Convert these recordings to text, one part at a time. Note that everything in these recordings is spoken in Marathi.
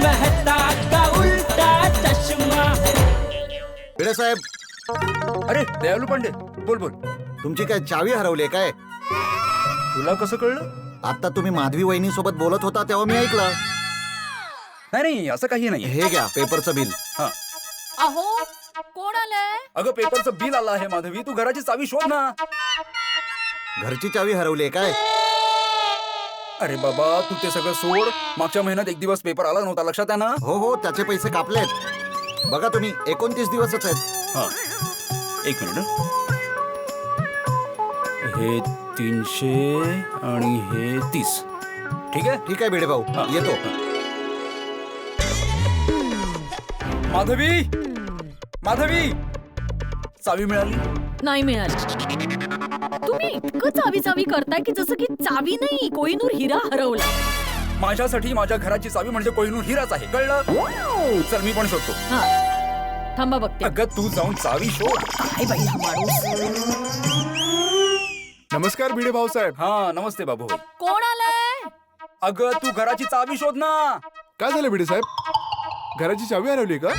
मेहता का उल्टा चष्मा। भिडे साहेब, अरे दयालू पांडे, बोल बोल. तुमची काय चावी हरवली काय? तुला कसं कळलं? आता तुम्ही माधवी वहिनी सोबत बोलत होता तेव्हा मी ऐकलं. नाही नाही, असं काही नाही. हे घ्या पेपरचं बिल. हा. अहो कोण आलंय? अगं पेपरचं बिल आलं आहे माधवी, तू घराची चावी शोध ना. घरची चावी हरवली काय? अरे बाबा तू ते सगळं सोड. मागच्या महिन्यात एक दिवस पेपर आला नव्हता, लक्षात आहे ना? हो हो, त्याचे पैसे कापलेत. बघा तुम्ही 29 दिवसच आहेत. हा, एक मिनिट. हे 300 आणि हे 30. ठीक आहे. ठीक आहे भिडे भाऊ, हा. येतो. माधवी, माधवी, चावी मिळाली? नाही मिळाली. तुम्ही इतकं चावी चावी करताय की जसं की चावी नाही कोहिनूर हिरा हरवला. माझ्यासाठी माझ्या घराची चावी म्हणजे कोहिनूर हिराच आहे, कळलं? चल मी पण शोधतो. हा थांबा बघते. अगं तू जाऊन चावी शोध. काय बाई हा माणूस. नमस्कार भिडे भाऊसाहेब. हा नमस्ते बाबू. कोण आलंय? अगं तू घराची चावी शोध ना. काय झालं भिडे साहेब? घराची चावी हरवली का?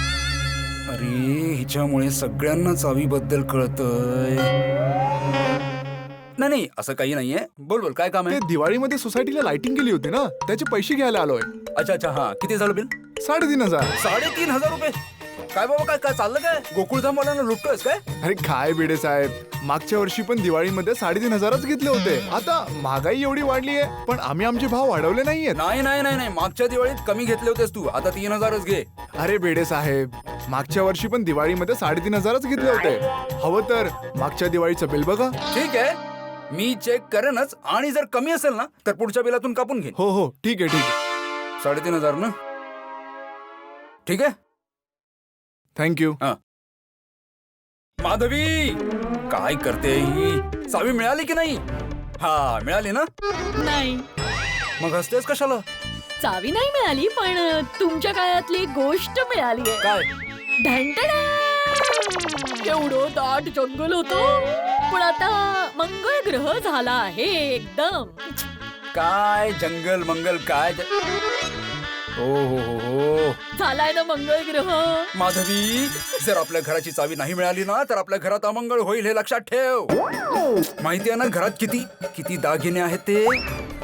अरे हिच्यामुळे सगळ्यांना चावी बद्दल कळतंय. नाही नाही, असं काही नाहीये. बोल बोल, काय काम ते आहे? दिवाळीमध्ये सोसायटीला लाइटिंग केली होती ना, त्याचे पैसे घ्यायला आलोय. अच्छा अच्छा, हा किती झालं बिल? 3,500. 3,500 रुपये? काय बाबा, काय काय चाललं काय? गोकुळधामवाल्यांना लुटतोयस काय? अरे काय भिडे साहेब, मागच्या वर्षी पण दिवाळीमध्ये 3,500च घेतले होते. आता महागाई एवढी वाढली आहे, पण आम्ही आमचे भाव वाढवले नाहीयेत. नाही नाही नाही नाही, मागच्या दिवाळीत कमी घेतले होतेस तू, आता 3,000च घे. अरे भिडे साहेब, मागच्या वर्षी पण दिवाळीमध्ये 3,500च घेतले होते. हवं तर मागच्या दिवाळीचं बिल बघा. ठीक आहे, मी चेक करेनच. आणि जर कमी असेल ना तर पुढच्या बिलातून कापून घे. हो हो, ठीक आहे ठीक आहे. 3,500 ना? ठीक आहे. थँक्यू. माधवी, काय करते ही? चावी मिळाली की नाही? हा मिळाली ना? नाही मग हसतेस कशाला? चावी नाही मिळाली, पण तुमच्या काळातली एक गोष्ट मिळाली आहे. काय? एवढं दाट जंगल होतो, पण आता मंगळ ग्रह झाला आहे एकदम. काय जंगल मंगल काय हो हो हो हो. झालाय ना मंगळ ग्रह. माधवी, जर आपल्या घराची चावी नाही मिळाली ना तर आपल्या घरात अमंगळ होईल, हे लक्षात ठेव. माहिती आहे ना घरात किती किती दागिने आहेत ते.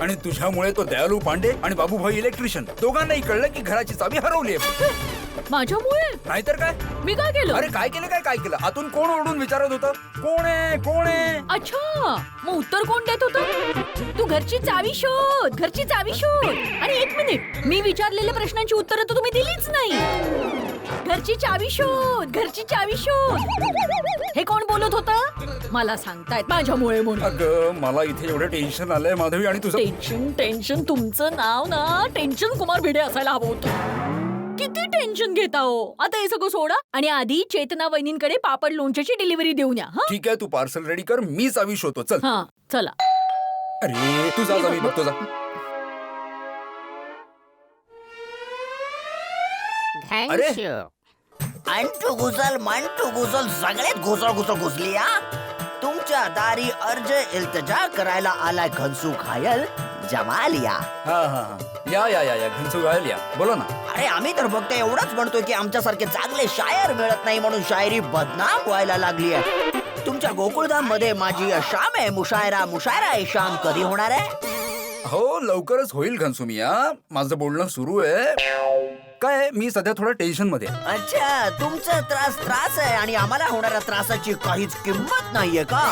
आणि तुझ्यामुळे तो दयालू पांडे आणि बाबूभाई इलेक्ट्रिशियन दोघांनाही कळलं की घराची चावी हरवली आहे. माझ्यामुळे? नाहीतर काय? मी काय केलं? अरे काय केलं काय केलं? आतून कोण ओरडून विचारत होतं, कोण आहे कोण आहे? अच्छा, मग उत्तर कोण देत होतं? तू घरची चावी शोध, घरची चावी शोध. आणि एक मिनिट, मी विचारलेल्या प्रश्नांची उत्तरं तर तुम्ही दिलीच नाही. घरची चावी शोध, घरची चावी शोध. हे कोण बोलत होतं? मला सांगतायत माझ्यामुळे म्हणून. अगं मला इथे एवढं टेन्शन आलंय माधवी. आणि तुझं टेन्शन टेन्शन, तुमचं नाव ना टेन्शन कुमार भिडे असायला हवं होतं. किती टेन्शन घेता हो. आता हे सगळं सोडा आणि आधी चेतना वहिनींकडे पापड लोणच्याची डिलिव्हरी देऊन या. ठीक आहे, तू पार्सल रेडी कर, मी चावी शोधतो. चल. हा चला. अरे तू जा, चावी बघतो जा. अरे अंटू घुसल मंटू घुसल सगळेच घुसळ घुसली. तुमच्या दारी अर्ज इल्तजा करायला आलाय घनसू घायल जमालिया. हा हा हा, या या या या घनसू घायल या. बोला ना. अरे आम्ही तर फक्त एवढंच म्हणतोय की आमच्यासारखे चांगले शायर मिळत नाही म्हणून शायरी बदनाम व्हायला लागली आहे. तुमच्या गोकुळधाम मध्ये माझी शाम आहे मुशायरा. मुशायरा आहे शाम कधी होणार आहे? हो लवकरच होईल घनसुमिया, माझं बोलणं सुरू आहे. काय मी सध्या थोडं टेन्शन मध्ये. अच्छा, तुमचा त्रास आहे आणि आम्हाला होणाऱ्या त्रासाची काहीच किंमत नाहीये का?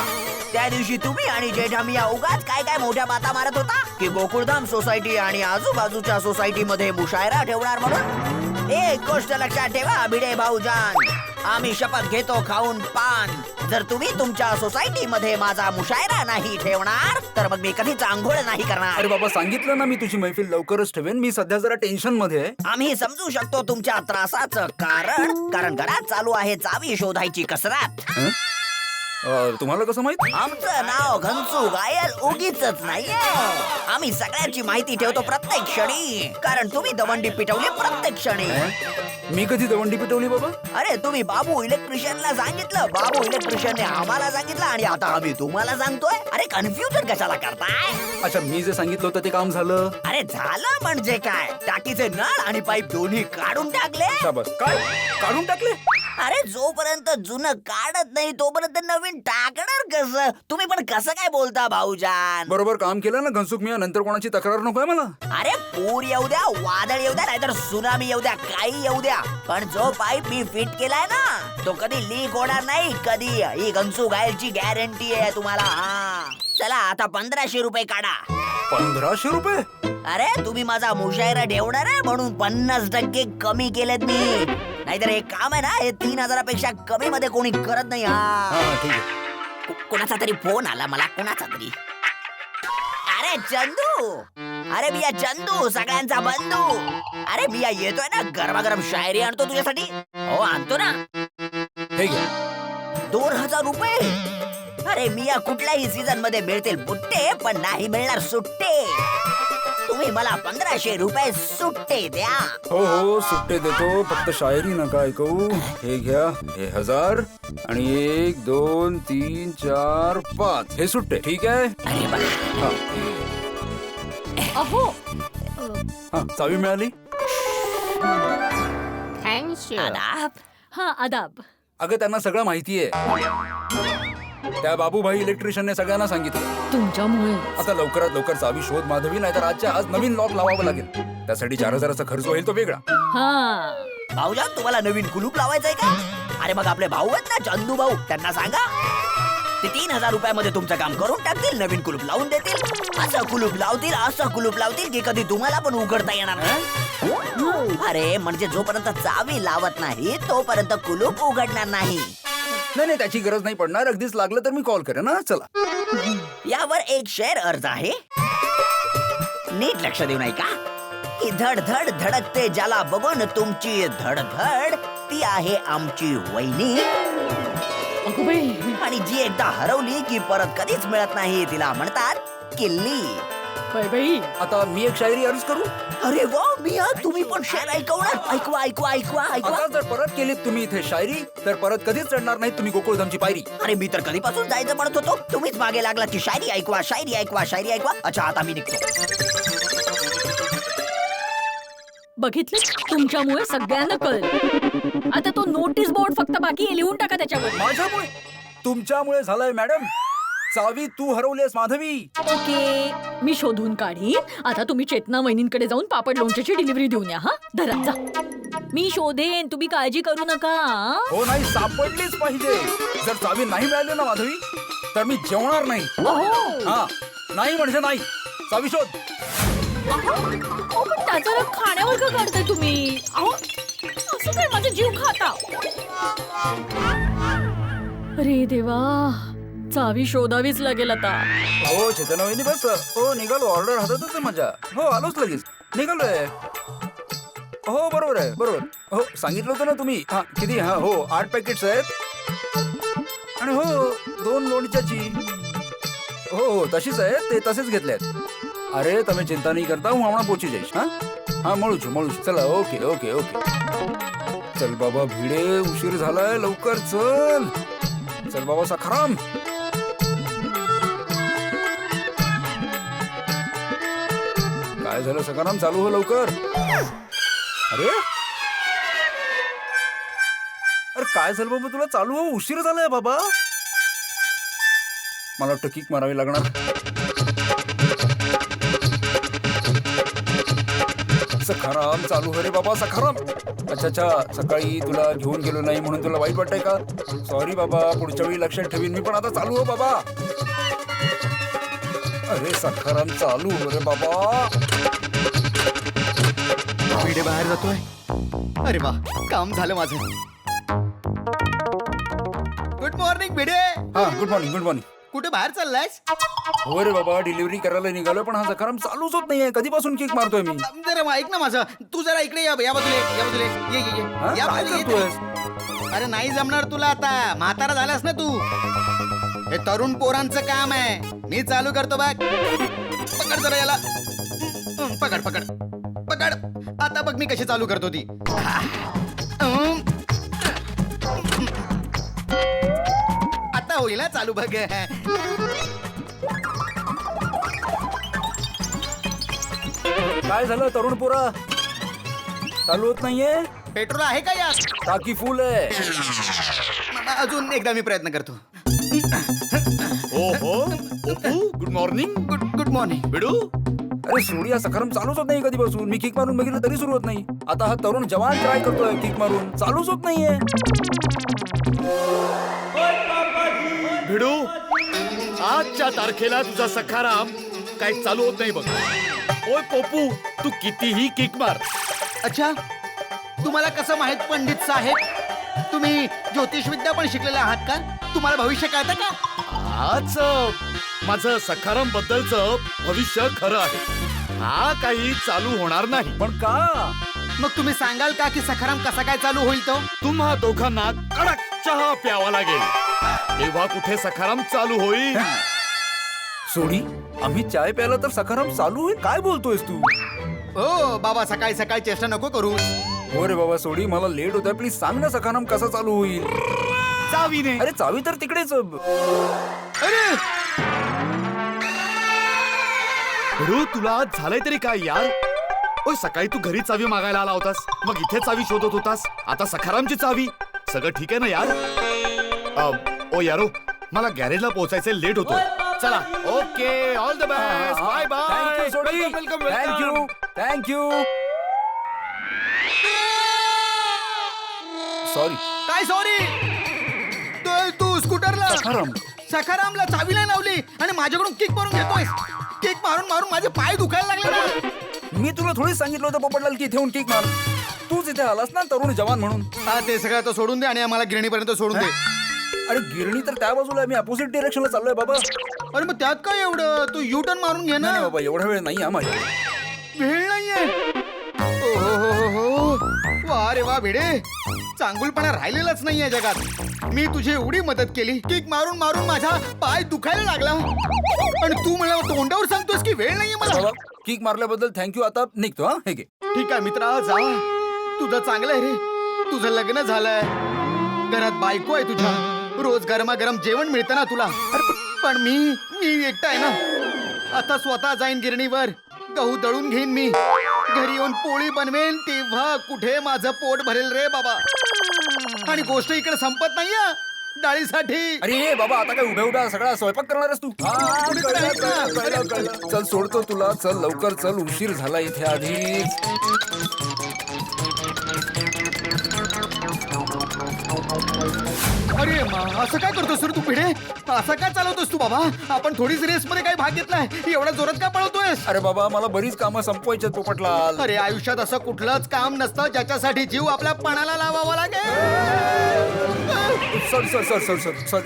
त्या दिवशी तुम्ही आणि जेठामिया उगाच काय काय मोठ्या बाता मारत होता की गोकुळधाम सोसायटी आणि आजूबाजूच्या सोसायटी मध्ये मुशायरा ठेवणार म्हणून. एक गोष्ट लक्षात ठेवा भिडे भाऊजान, आम्ही शपथ घेतो खाऊन पान, जर तुम्ही तुमच्या सोसायटी मध्ये माझा मुशायरा नाही ठेवणार तर मग मी कधीच आंघोळ नाही करणार. अरे बाबा सांगितलं ना मी तुझी मैफिल लवकरच ठेवेन. मी सध्या जरा टेन्शन मध्ये आहे. आम्ही समजू शकतो तुमच्या त्रासाचं कारण घरात चालू आहे चावी शोधायची कसरत. तुम्हाला कसं माहित? आमचं नाव घनसू गायल उगीच नाहीये. आम्ही सगळ्यांची माहिती ठेवतो प्रत्येक क्षणी, कारण तुम्ही दवंडी पिटवली प्रत्येक क्षणी. मी कधी दवंडी पिटवली बाबा? अरे तुम्ही बाबू इलेक्ट्रिशियनला सांगितलं, बाबू इलेक्ट्रिशियनने आम्हाला सांगितलं आणि आता आम्ही तुम्हाला सांगतोय. अरे कन्फ्युजन कशाला करताय? अच्छा, मी जे सांगितलं होतं ते काम झालं. अरे झालं म्हणजे काय, टाकीचे नळ आणि पाईप दोन्ही काढून टाकले. शाबास. काय काढून टाकले? अरे जोपर्यंत जुनं काढत नाही तोपर्यंत नवीन टाकणार कसं? तुम्ही पण कसं काय बोलता भाऊजान? बरोबर काम केलं ना घनसुख मिया. नंतर कोणाची तक्रार नकोय मला. अरे पूर येऊ द्या, वादळ येऊ द्या, नाहीतर सुनामी येऊ द्या, काही येऊ द्या, पण जो पाईप मी फिट केलाय ना तो कधी लीक होणार नाही कधी. ही घनसू गायलची गॅरंटी आहे तुम्हाला. हा चला आता 1500 रुपये काढा. 1500 रुपये? अरे तुम्ही माझा मुशायरा ठेवणार आहे म्हणून 50% कमी केलेत मी. नाहीतर हे काम आहे ना हे 3000 पेक्षा कमी मध्ये कोणी करत नाही. हा ठीक आहे. कोणाचा तरी फोन आला मला, कोणाचा तरी. अरे चंदू, अरे बिया चंदू, सगळ्यांचा बंधू. अरे बिया येतोय ना, गरमागरम शायरी आणतो तुझ्यासाठी. हो आणतो ना. हे घ्या. 2000 रुपये. अरे मिया कुठल्याही सीझन मध्ये मिळतील बुट्टे, पण नाही मिळणार सुट्टे. तुम्ही मला 1500 रुपये सुट्टे द्या. हो हो सुट्टे देतो, फक्त शायरी नका ऐकू. हे घ्या, हे 1000 आणि 1 2 3 4 5 हे सुट्टे. ठीक आहे. अरे बा, हा अहो हा चावी मिळाली. आदाब. हा आदाब. अगं त्यांना सगळं माहितीये. त्या बाबूभाई इलेक्ट्रिशियनने सगळ्यांना सांगितलं. तुमच्यामुळे आता लवकरात लवकर चावी शोध माधवी, नाहीतर आजच्या आज नवीन लॉक लावावं लागेल. त्यासाठी 4000चा खर्च होईल तो वेगळा. हा भाऊजान तुम्हाला नवीन कुलूप लावायचंय का? अरे मग आपले भाऊ आहेत ना चंदू भाऊ, त्यांना सांगा ते 3000 रुपयामध्ये तुमचं काम करून टाकतील, नवीन कुलूप लावून देतील. असं कुलूप लावतील, असं कुलूप लावतील की कधी तुम्हाला पण उघडता येणार नाही. अरे म्हणजे जोपर्यंत चावी लावत नाही तोपर्यंत कुलूप उघडणार नाही. नाही नाही त्याची गरज नाही पडणार. अगदीच लागलं तर मी कॉल करेन. ना चला. यावर एक शेअर अर्ज आहे, नीट लक्ष देऊ नाही का? की धड धड धडकते ज्याला बघून तुमची धडधड, ती आहे आमची वहिनी. अगो बाई. आणि जी एकदा हरवली की परत कधीच मिळत नाही तिला म्हणतात किल्ली. बाई बाई. आता मी एक शायरी अर्ज करू. अरे वा मिया, तुम्ही पण शेअर ऐकवणार? ऐकवा ऐकवा ऐकवा ऐकवा. आता जर परत केलीत तुम्ही इथे शायरी तर परत कधीच चढणार नाही तुम्ही गोकुळधामची पायरी. अरे मी तर कधीपासून जायचं म्हणत होतो, तुम्हीच मागे लागला की शायरी ऐकवा शायरी ऐकवा शायरी ऐकवा. अच्छा आता मी निघतो. बघितलं, तुमच्यामुळे सगळ्यांना कळलं. आता तो नोटीस बोर्ड फक्त बाकी आहे, लिहून टाका त्याच्यावर. माझ्यामुळे? तुमच्यामुळे झालंय मॅडम. चावी तू हरवलीस माधवी. ओके मी शोधून काढीन. आता तुम्ही चेतना वहिनींकडे जाऊन पापड लोणच्याची डिलिव्हरी देऊन या. हा धरा जा. मी शोधेन, तुम्ही काळजी करू नका. हो नाही सापडलीच पाहिजे. जर चावी नाही मिळाली ना माधवी तर मी जेवणार नाही. अहो हा नाही म्हणजे नाही. चावी शोध. अहो, पण त्याचा राग खाण्यावर का काढताय तुम्ही? अहो असं काय माझा जीव खाता? अरे देवा, चावी शोधावीच लागेल आता. हो चेतना वहिनी बस. हो निघालो. ऑर्डर हातातच आहे माझ्या. हो आलोच लगेच. निघालोय. हो बरोबर आहे बरोबर. हो सांगितलं होतं ना तुम्ही. हा किती? हा हो 8 पॅकेट्स आहेत. आणि हो 2 लोणच्याची. हो हो तशीच आहे. ते तसेच घेतले आहेत. अरे તમે चिंता नहीं करता हूँ हमारा पहुंची जाइश. हाँ हाँ મળું છું. चला ओके ओके ओके. चल बाबा भिडे उशीर झालाय. लवकर चल. चल बाबा सखाराम. काय झालं सखाराम? चालू हो लवकर. अरे अरे काय झालं बाबा तुला? चालू हो. उशीर झालाय बाबा. मला वाटतं किक मारावी लागणार. सखाराम चालू हो रे बाबा सखाराम. अच्छा अच्छा सकाळी तुला घेऊन गेलो नाही म्हणून तुला वाईट वाटतंय का? सॉरी बाबा, पुढच्या वेळी लक्षात ठेवीन मी. पण आता चालू हो बाबा. अरे सखाराम चालू हो रे बाबा. भिडे बाहेर जातोय. अरे वा, काम झालं माझं. Good morning Bhide. हा गुड मॉर्निंग गुड मॉर्निंग. कुठे बाहेर चाललायस? हो रे बाबा डिलिव्हरी करायला निघालो पण हा सखाराम चालूच होत नाहीये. कधीपासून किक मारतोय मी. जरा ऐक ना माझं. तू जरा इकडे या बाजूला ये, या बाजूला ये, हा? या काय बाजूला ये. करतोयस? अरे नाही जमणार तुला आता. म्हातारा झालास ना तू. हे तरुण पोरांचं काम आहे. मी चालू करतो बघ. पकड जरा याला. पकड पकड पकड. आता बघ मी कशी चालू करतो ती. आता होईल हा चालू बघ. काय झालं तरुण पोरा? चालू होत नाहीये? पेट्रोल आहे का यात? टाकी फुल आहे. अजून एकदा मी प्रयत्न करतो. ओहो ओपू गुड मॉर्निंग. Good morning. बिडू अरे सोडी हा सखाराम चालूच होत नाही कधीपासून. मी किक मारून बघितलं तरी सुरू होत नाही. आता हा तरुण जवान ट्राय करतोय किक मारून, चालूच होत नाहीये. भिडू आजच्या तारखेला तुझा सखाराम काय चालू होत नाही बघ. ओय पोपू तू कितीही किक मार. अच्छा, तुम्हाला कसं माहित पंडित साहेब? तुम्ही ज्योतिषविद्या पण शिकलेले आहात का? तुम्हाला भविष्य कळतं का? आज माझं सखाराम बद्दलचं भविष्य खरं आहे. हा काही चालू होणार नाही. पण का? मग तुम्ही सांगाल का की सखाराम कसा काय चालू होईल तो? तुम्हा दोघांना कडक चहा प्यावा लागेल. तेव्हा कुठे सखाराम चालू होईल. सोडी आम्ही चाय प्यायला तर सखाराम चालू होईल? काय बोलतोयस तू? ओ बाबा, सकाळी सकाळी चेष्टा नको करू. हो रे बाबा सोडी, मला लेट होतोय. प्लीज सांग ना सखाराम कसा चालू होईल? चावीने. अरे चावी तर तिकडेच. अरे भिडू तुला आज झालंय तरी काय यार? ओय सकाळी तू घरी चावी मागायला आला होतास, मग इथे चावी शोधत होतास. आता सखारामची चावी. सगळं ठीक आहे ना यार? ओ यारो, मला गॅरेजला पोहोचायचे, लेट होतो. चला okay, all the best, bye bye. Thank you सोडी. Welcome thank you thank you. सॉरी. काय सॉरी? तू स्कूटरला सखाराम सखारामला चावी नाही लावली आणि माझ्याकडून किक मारून घेतोय. किक मारून मारून माझे पाय दुखायला लागले ना. मी तुला थोडीच सांगितलं होतं पोपटलाल की इथे येऊन किक मार. तूच इथे आलास ना तरुण जवान म्हणून. हा, ते सगळं तो सोडून दे आणि आम्हाला गिरणीपर्यंत सोडून दे. अरे गिरणी तर त्या बाजूला आहे. मी अपोजिट डिरेक्शनला चाललोय बाबा. अरे मग त्यात काय एवढं? तू यू टर्न मारून घे ना. नाही बाबा, एवढा वेळ नाही आम्हाला. वेळ नाहीये. हो वा रे वा भिडे, चांगुलपणा राहिलेलाच नाहीये जगात. मी तुझी एवढी मदत केली, किक मारून मारून माझा पाय दुखायला लागला आणि तू मला तोंडावर सांगतोस की वेळ नाहीये मला. बाबा किक मारल्याबद्दल थँक्यू. आता निघतो. हा हे घे. ठीक आहे मित्रा, जा. तुझं चांगलं आहे रे. तुझं लग्न झालंय, घरात बायको आहे तुझ्या, रोज गरमागरम जेवण मिळतं ना तुला. पण मी एकटा आहे ना. आता स्वतः जाईन गिरणीवर, गहू दळून घेईन मी, घरी येऊन पोळी बनवेन. तेव्हा कुठे माझं पोट भरेल रे बाबा. आणि गोष्ट इकडे संपत नाहीये डाळीसाठी. अरे बाबा, आता काय उभ्या उभ्या सगळा स्वयंपाक करणारस तू? कळलं. चल सोडतो तुला. चल लवकर चल, उशीर झाला इथे आधीच. अरे असं काय करतोस रे तू भिडे? असं काय चालवतोस तू बाबा? आपण थोडीच रेस मध्ये काय भाग घेतलाय? एवढ्या जोरात का पळवतोयस? अरे बाबा, मला बरीच कामं संपवायची पोपटलाल. अरे आयुष्यात असं कुठलंच काम नसतं ज्याच्यासाठी जीव आपल्या पणाला लावावा लागेल.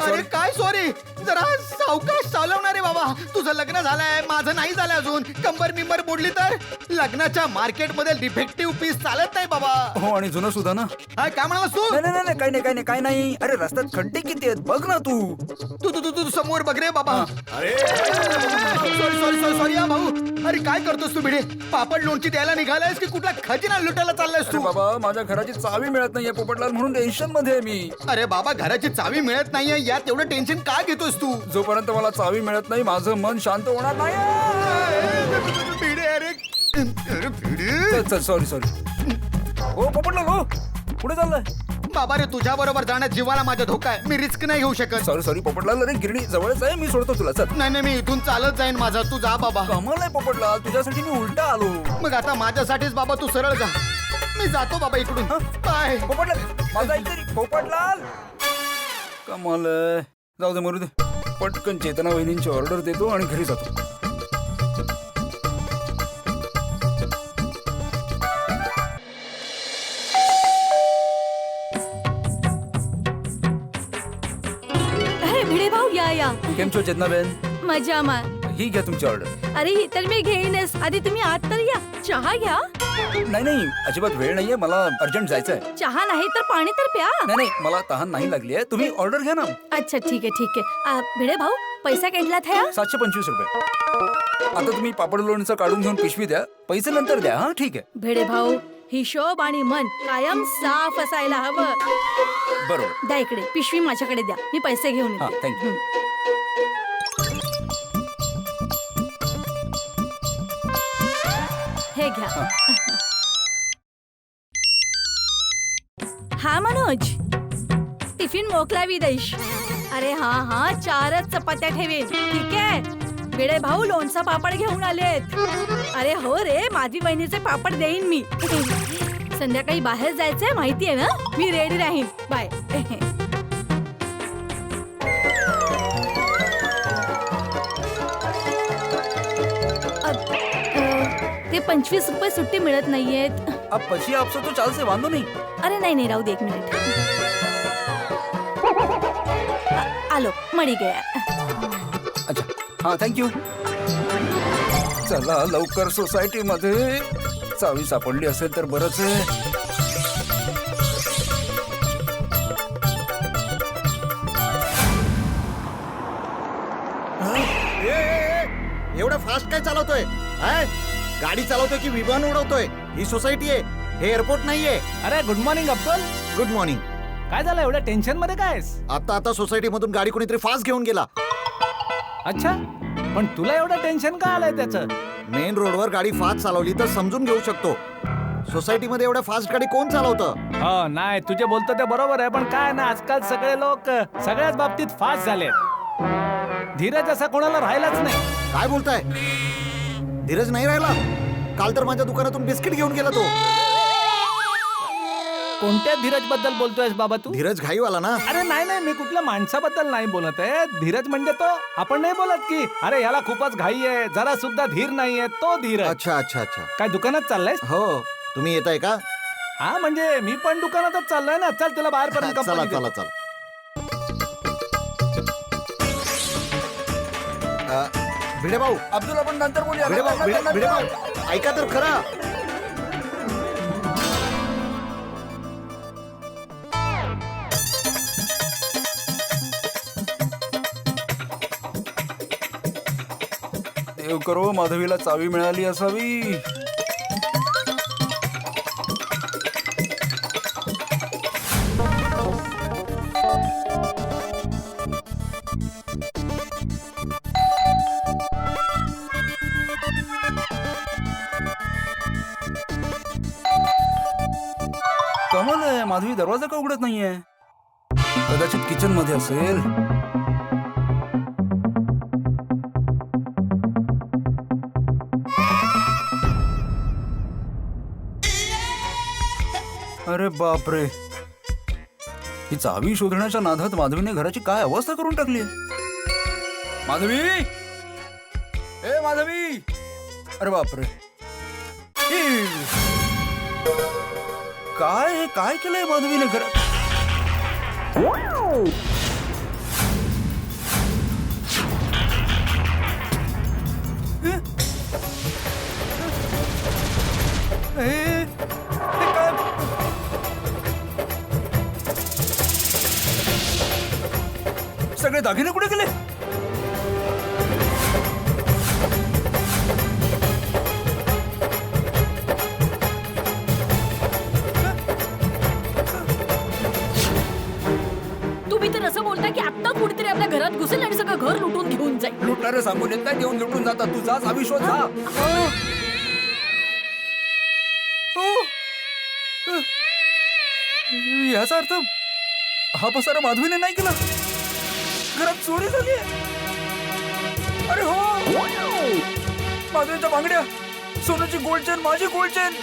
अरे काय सॉरी, जरा सावकाश चालवणार रे बाबा. तुझं लग्न झालंय, माझं नाही झालं अजून. कंबर बिंबर मोडली तर लग्नाच्या मार्केट मध्ये डिफेक्टिव्ह पीस चालत नाही बाबा. हो, आणि जुनं सुद्धा ना. काय म्हणालास तू? नाही काही नाही. अरे रस्त्यात खड्डे किती आहेत बघ ना तू. तू समोर बघ रे बाबा. अरे सॉरी या भाऊ. अरे काय करतोस तू भिडे? पापड लोणची द्यायला निघालायस की कुठला खजिना लुटायला चाललायस अरे तू? बाबा, माझ्या घराची चावी मिळत नाहीये पोपटलाल, म्हणून टेन्शन मध्ये आहे मी. अरे बाबा, घराची चावी मिळत नाहीये यात एवढं टेन्शन का घेतोस तू? जोपर्यंत मला चावी मिळत नाही, माझं मन शांत होणार नाही. भिडे, अरे भिडे. चल सॉरी. हो पोपटलाल, हो पुढे चाललाय. बाबा रे, तुझ्या बरोबर जाण्यात जीवाला माझा धोका आहे. मी रिस्क नाही घेऊ शकत. सॉरी पोपटलाल. अरे गिरणी जवळच आहे, मी सोडतो तुला. चल. नाही मी इथून चालत जाईन माझा. तू जा बाबा. कमाल आहे पोपटलाल, तुझ्यासाठी मी उलटा आलो. मग आता माझ्यासाठीच बाबा तू सरळ जा. मी जातो बाबा इकडून. बाय. पोपटलाल, माझा ऐकतरी. पोपटलाल, कमाल आहे. जाऊ दे, मरू दे. पटकन चेतना वहिनींची ऑर्डर देतो आणि घरी जातो. भिडे भाऊ, या. केम छो चेतनाबेन? मजामा. ही घ्या तुमची ऑर्डर. अरे ही तर मी घेईनच. आधी तुम्ही आत तर या, चहा घ्या. नाही नाही अजिबात वेळ नाहीये, मला अर्जंट जायचंय. चहा नाही तर पाणी तर प्या. नाही नाही मला तहान नाही लागली आहे, तुम्ही ऑर्डर घ्या ना. अच्छा ठीक आहे. भिडे भाऊ पैसा केटला थया? 725 रुपये. आता तुम्ही पापड लोणचं काढून घेऊन पिशवी द्या, पैसे नंतर द्या. हा ठीक आहे. भिडे भाऊ हिशोब आणि मन कायम साफ असायला हवं. बरोबर. द्या इकडे पिशवी माझ्याकडे द्या, मी पैसे घेऊन हा येते. थँक्यू. हे घ्या. हा मनोज टिफिन मोकलावी दैश. अरे हा 4च चपात्या ठेवेन. ठीक आहे. भिडे भाऊ लोणचं पापड घेऊन आलेत. अरे हो रे, माझी बहिणीचे पापड देईन मी. संध्याकाळी बाहेर जायचंय माहितीये ना, मी रेडी राहीन. बाय. ते 25 रुपये सुट्टी मिळत नाहीयेत. अब પછી આપશો તો ચાલશે, વાંધો નહીં. अरे नाही राहू दे, 1 मिनिट. आलो, मळी गया. अच्छा हा थँक्यू. चला लवकर सोसायटी मध्ये. चावी सापडली असेल तर बरंच आहे. एवढं फास्ट काय चालवतोय? हाय? गाडी चालवतोय की विमान उडवतोय? ही सोसायटी आहे, हे एअरपोर्ट नाहीये. अरे good morning Abdul. Good morning. काय झालं, एवढ्या टेन्शन मध्ये काय आहेस? आता सोसायटी मधून गाडी कोणीतरी फास्ट घेऊन गेला. अच्छा, पण तुला एवढं टेन्शन का आलंय त्याचं? मेन रोडवर गाडी फास्ट चालवली तर समजून घेऊ शकतो. सोसायटीमध्ये एवढ्या फास्ट गाडी कोण चालवतं? हो नाही, तुझे बोलतो ते बरोबर आहे, पण काय ना आजकाल सगळे लोक सगळ्याच बाबतीत फास्ट झाले. धीरज असा कोणाला राहिलाच नाही. काय बोलताय? धीरज नाही राहिला? काल तर माझ्या दुकानातून बिस्किट घेऊन गेला तो. कोणत्या धीरज बद्दल बोलतोयस बाबा तू? धीरज घाईवाला ना. अरे नाही मी कुठल्या माणसाबद्दल नाही बोलत आहे. धीरज म्हणजे तो आपण नाही बोलत की अरे याला खूपच घाई आहे, जरा सुद्धा धीर नाहीये, तो धीरज. अच्छा. काय दुकानात चाललाय? हो, तुम्ही येताय का? हा म्हणजे मी पण दुकानातच चाललोय ना. चल तुला बाहेर पर्यंत चला कंपनी चला देतो. चला. भिडे भाऊ, अब्दुल आपण नंतर बोलूया. भिडे भाऊ, भिडे भाऊ, ऐका तर खरा. देव करो माधवीला चावी मिळाली असावी. कमाल आहे, माधवी दरवाजा का उघडत नाहीये? कदाचित किचन मध्ये असेल. अरे बापरे, ही चावी शोधण्याच्या नादात माधवीने घराची काय अवस्था करून टाकली. माधवी, ए माधवी. अरे बापरे, काय केलंय माधवीने घरात? सगळे दागिने कुठे गेले? तुम्ही तर असं बोलता की आता कुठेतरी आपल्या घरात घुसेल आणि सगळं घर लुटून घेऊन जाईल. लुटणारे सांगून येत नाही, देऊन लुटून जातात. तू जा चावी शोध जा. याचा अर्थ हा पसारा माधवीने नाही केला. घरात चोरी झाली आहे. अरे हो, माधवीच्या बांगड्या, सोन्याची गोल्ड चेन, माझी गोल्ड चेन,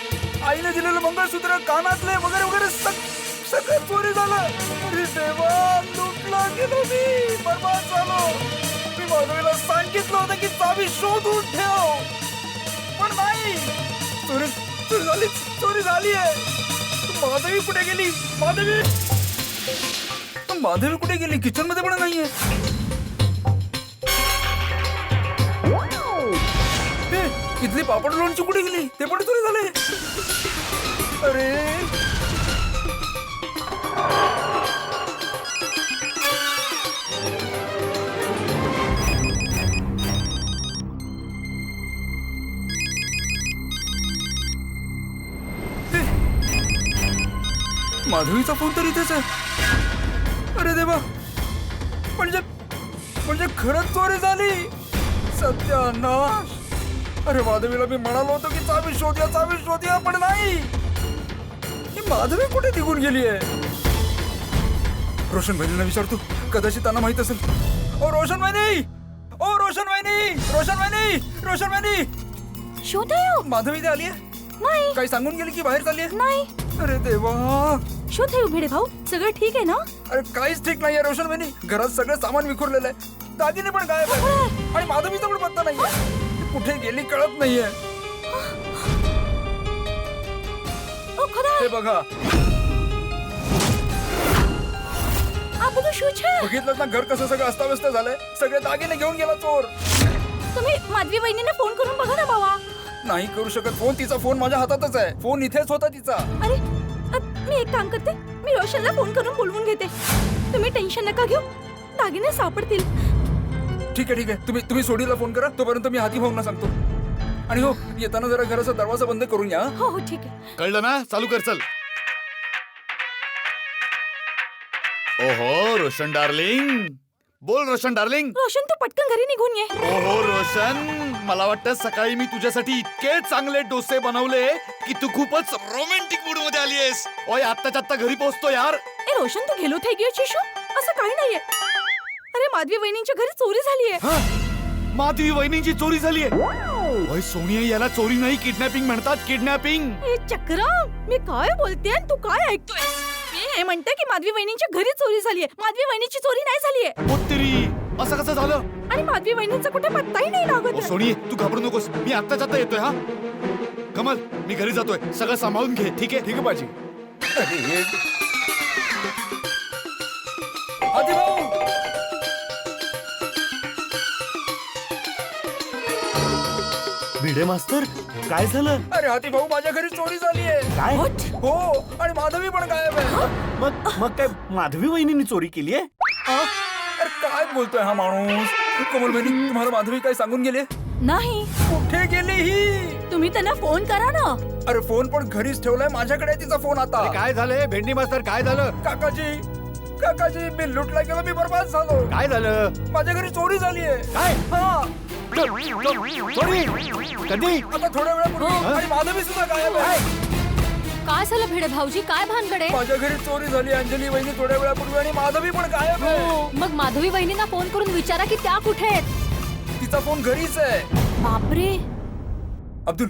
आईने दिलेलं मंगळसूत्र, कानातले वगैरे वगैरे सगळं चोरी झालं. अरे देवा, लुटला गेलो मी, बर्बाद झालो. मी माधवीला सांगितलं होतं की चावी शोधून ठेव, पण नाही. चोरी झाली आहे. माधवी कुठे गेली? माधवी कुठे गेली? किचन मध्ये पण नाहीये. इथली पापड लोणची कुठे गेली ते पण चोरी झाले. अरे माधवीचा फोन तर इथेच आहे. अरे देवा, म्हणजे म्हणजे खरंच चोरी झाली. सत्यानाश. अरे माधवीला मी म्हणालो होतो की चावी शोधूया पण नाही. ही माधवी कुठे निघून गेली आहे? रोशन बहिणीला विचारतो, कदाचित त्यांना माहित असेल. ओ रोशन बहिणी, ओ रोशन बहिणी, रोशन बहिणी, रोशन बहिणी. शोधयो माधवी ते आली आहे? नाही काही सांगून गेली की बाहेर चालली आहे? नाही. अरे देवा. शोधयो भिडे भाऊ, सगळं ठीक आहे ना? अरे काहीच ठीक नाहीये रोशन बहिणी. घरात सगळं सामान विखुरलेलं आहे. दागिने पण गायब आहे आणि माधवीचा पण पत्ता नाहीये. कुठे गेली कळत नाहीये. ओ खुदा, हे बघा, આ બધું શું છે? बघितलं ना घर कसं सगळं अस्ताव्यस्त झालंय. सगळे दागिने घेऊन गेला चोर. तुम्ही माधवी वहिनीने फोन करून बघा ना बाबा. नाही करू शकत फोन. तिचा फोन माझ्या हातातच आहे. फोन इथेच होता तिचा. अरे मी एक काम करते, मी रोशनला फोन करून बोलवून घेते. तुम्ही टेन्शन नका घेऊ, दागिने सापडतील. ठीक आहे तुम्ही सोडीला फोन करा. तोपर्यंत मी हाती भाऊंना सांगतो. आणि हो, येताना जरा घराचा दरवाजा बंद करून या. हो हो ठीक आहे. कळलं ना? चालू कर चल. ओहो रोशन डार्लिंग, बोल रोशन डार्लिंग. रोशन तू पटकन घरी निघून ये. ओहो रोशन, मला वाटतं सकाळी मी तुझ्यासाठी इतके चांगले डोसे बनवले की तू खूपच रोमॅन्टिक मूड मध्ये आली आहेस. ओय आत्ताच्या आत्ता घरी पोहोचतो यार. ए रोशन तू गेलो થઈ ગયો છે શું? असं काही नाहीये. अरे माधवी वहिनींच्या घरी चोरी झालीये. हा? माधवी वहिनींची चोरी झालीये. ओय सोनिया, याला चोरी नाही किडनॅपिंग म्हणतात. किडनॅपिंग. ए चक्रम, मी काय बोलते आणि तू काय ऐकतोयस? मी हे म्हणते की माधवी वहिनींच्या घरी चोरी झालीये. माधवी वहिनीची चोरी नाही झालीये. तेरी, असं कसं झालं? आणि माधवी वहिनींचा कुठे पत्ताही नाही लागत ओ सोनी, तू घाबरू नकोस. मी आत्ताच आता येतोय. हा कमल, मी घरी जातोय. सगळं सांभाळून घे. ठीक आहे बाजी. अरे हाती भाऊ. भिडे मास्तर, काय झालं? अरे हाती भाऊ, माझ्या घरी चोरी झाली आहे. काय? हो, आणि माधवी पण गायब आहे. मग काय माधवी वहिनींनी चोरी केली आहे? अरे काय बोलतोय हा माणूस? कमल बहिणी, तुम्हाला माधवी काय सांगून गेली? नाही. कुठे गेली ही? तुम्ही त्यांना फोन करा ना. अरे फोन पण घरीच ठेवलाय. माझ्याकडे आहे तिचा फोन आता. काय झालंय भेंडी मास्तर? काय झालं? काकाजी मी लुटला गेलो. मी बर्बाद झालो. काय झालं? माझ्या घरी चोरी झाली आहे. काय? हा, चोरी? कधी? आता थोड्या वेळापूर्वी. आणि माधवी सुद्धा गायब आहे. काय झालं भिडे भाऊजी, काय भानगडे? माझ्या घरी चोरी झाली. अंजली वहिनी थोड्या वेळापूर्वी आणि माधवी पण गायब आहे. मग माधवी वहिनींना फोन करून विचारा की त्या कुठे आहेत. तिचा फोन घरीच आहे. बापरे. अब्दुल,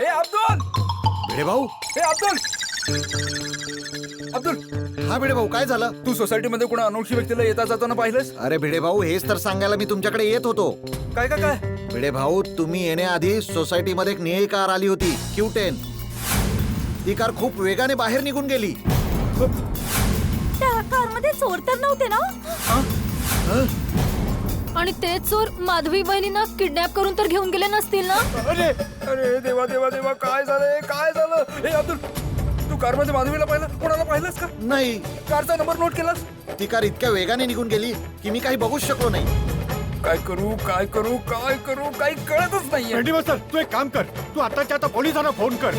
ए अब्दुल, भिडे भाऊ. ए अब्दुल, अब्दुल. हा भिडे भाऊ, काय झालं? तू सोसायटीमध्ये कोणा अनोळखी व्यक्तीला येता जाताना पाहिलंस? अरे भिडे भाऊ, हेच तर सांगायला मी तुमच्याकडे येत होतो. काय काय काय? भिडे भाऊ, तुम्ही येण्याआधी सोसायटीमध्ये एक निळी कार आली होती, Q10. ती कार खूप वेगाने बाहेर निघून गेली. त्या कारमध्ये चोर तर नव्हते ना? आणि ते चोर माधवी बहिणींना किडनॅप करून तर घेऊन गेले नसतील ना? अरे अरे देवा देवा देवा, काय झालंय? काय झालं? ए अब्दुल, तू कारमध्ये माधवीला पाहिलं? कोणाला पाहिलंस का? नाही, कारचा नंबर नोट केलास? ती कार इतक्या वेगाने निघून गेली की मी काही बघूच शकलो नाही. काय करू काही कळतच नाहीये. भेंडी मास्तर, तू एक काम कर. तू आताच्या आता पोलिसांना फोन कर.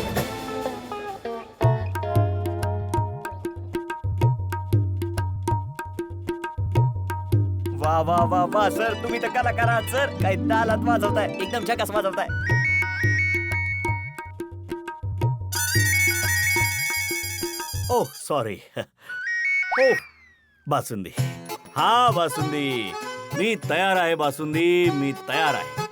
वा वा वा वा सर, तुम्ही तर कलाकार आहात सर. काय तालात वाजवताय, एकदम झकास वाजवताय. Oh sorry. ओ बासुंदी. हा बासुंदी, मी तयार आहे. बासुंदी, मी तयार आहे.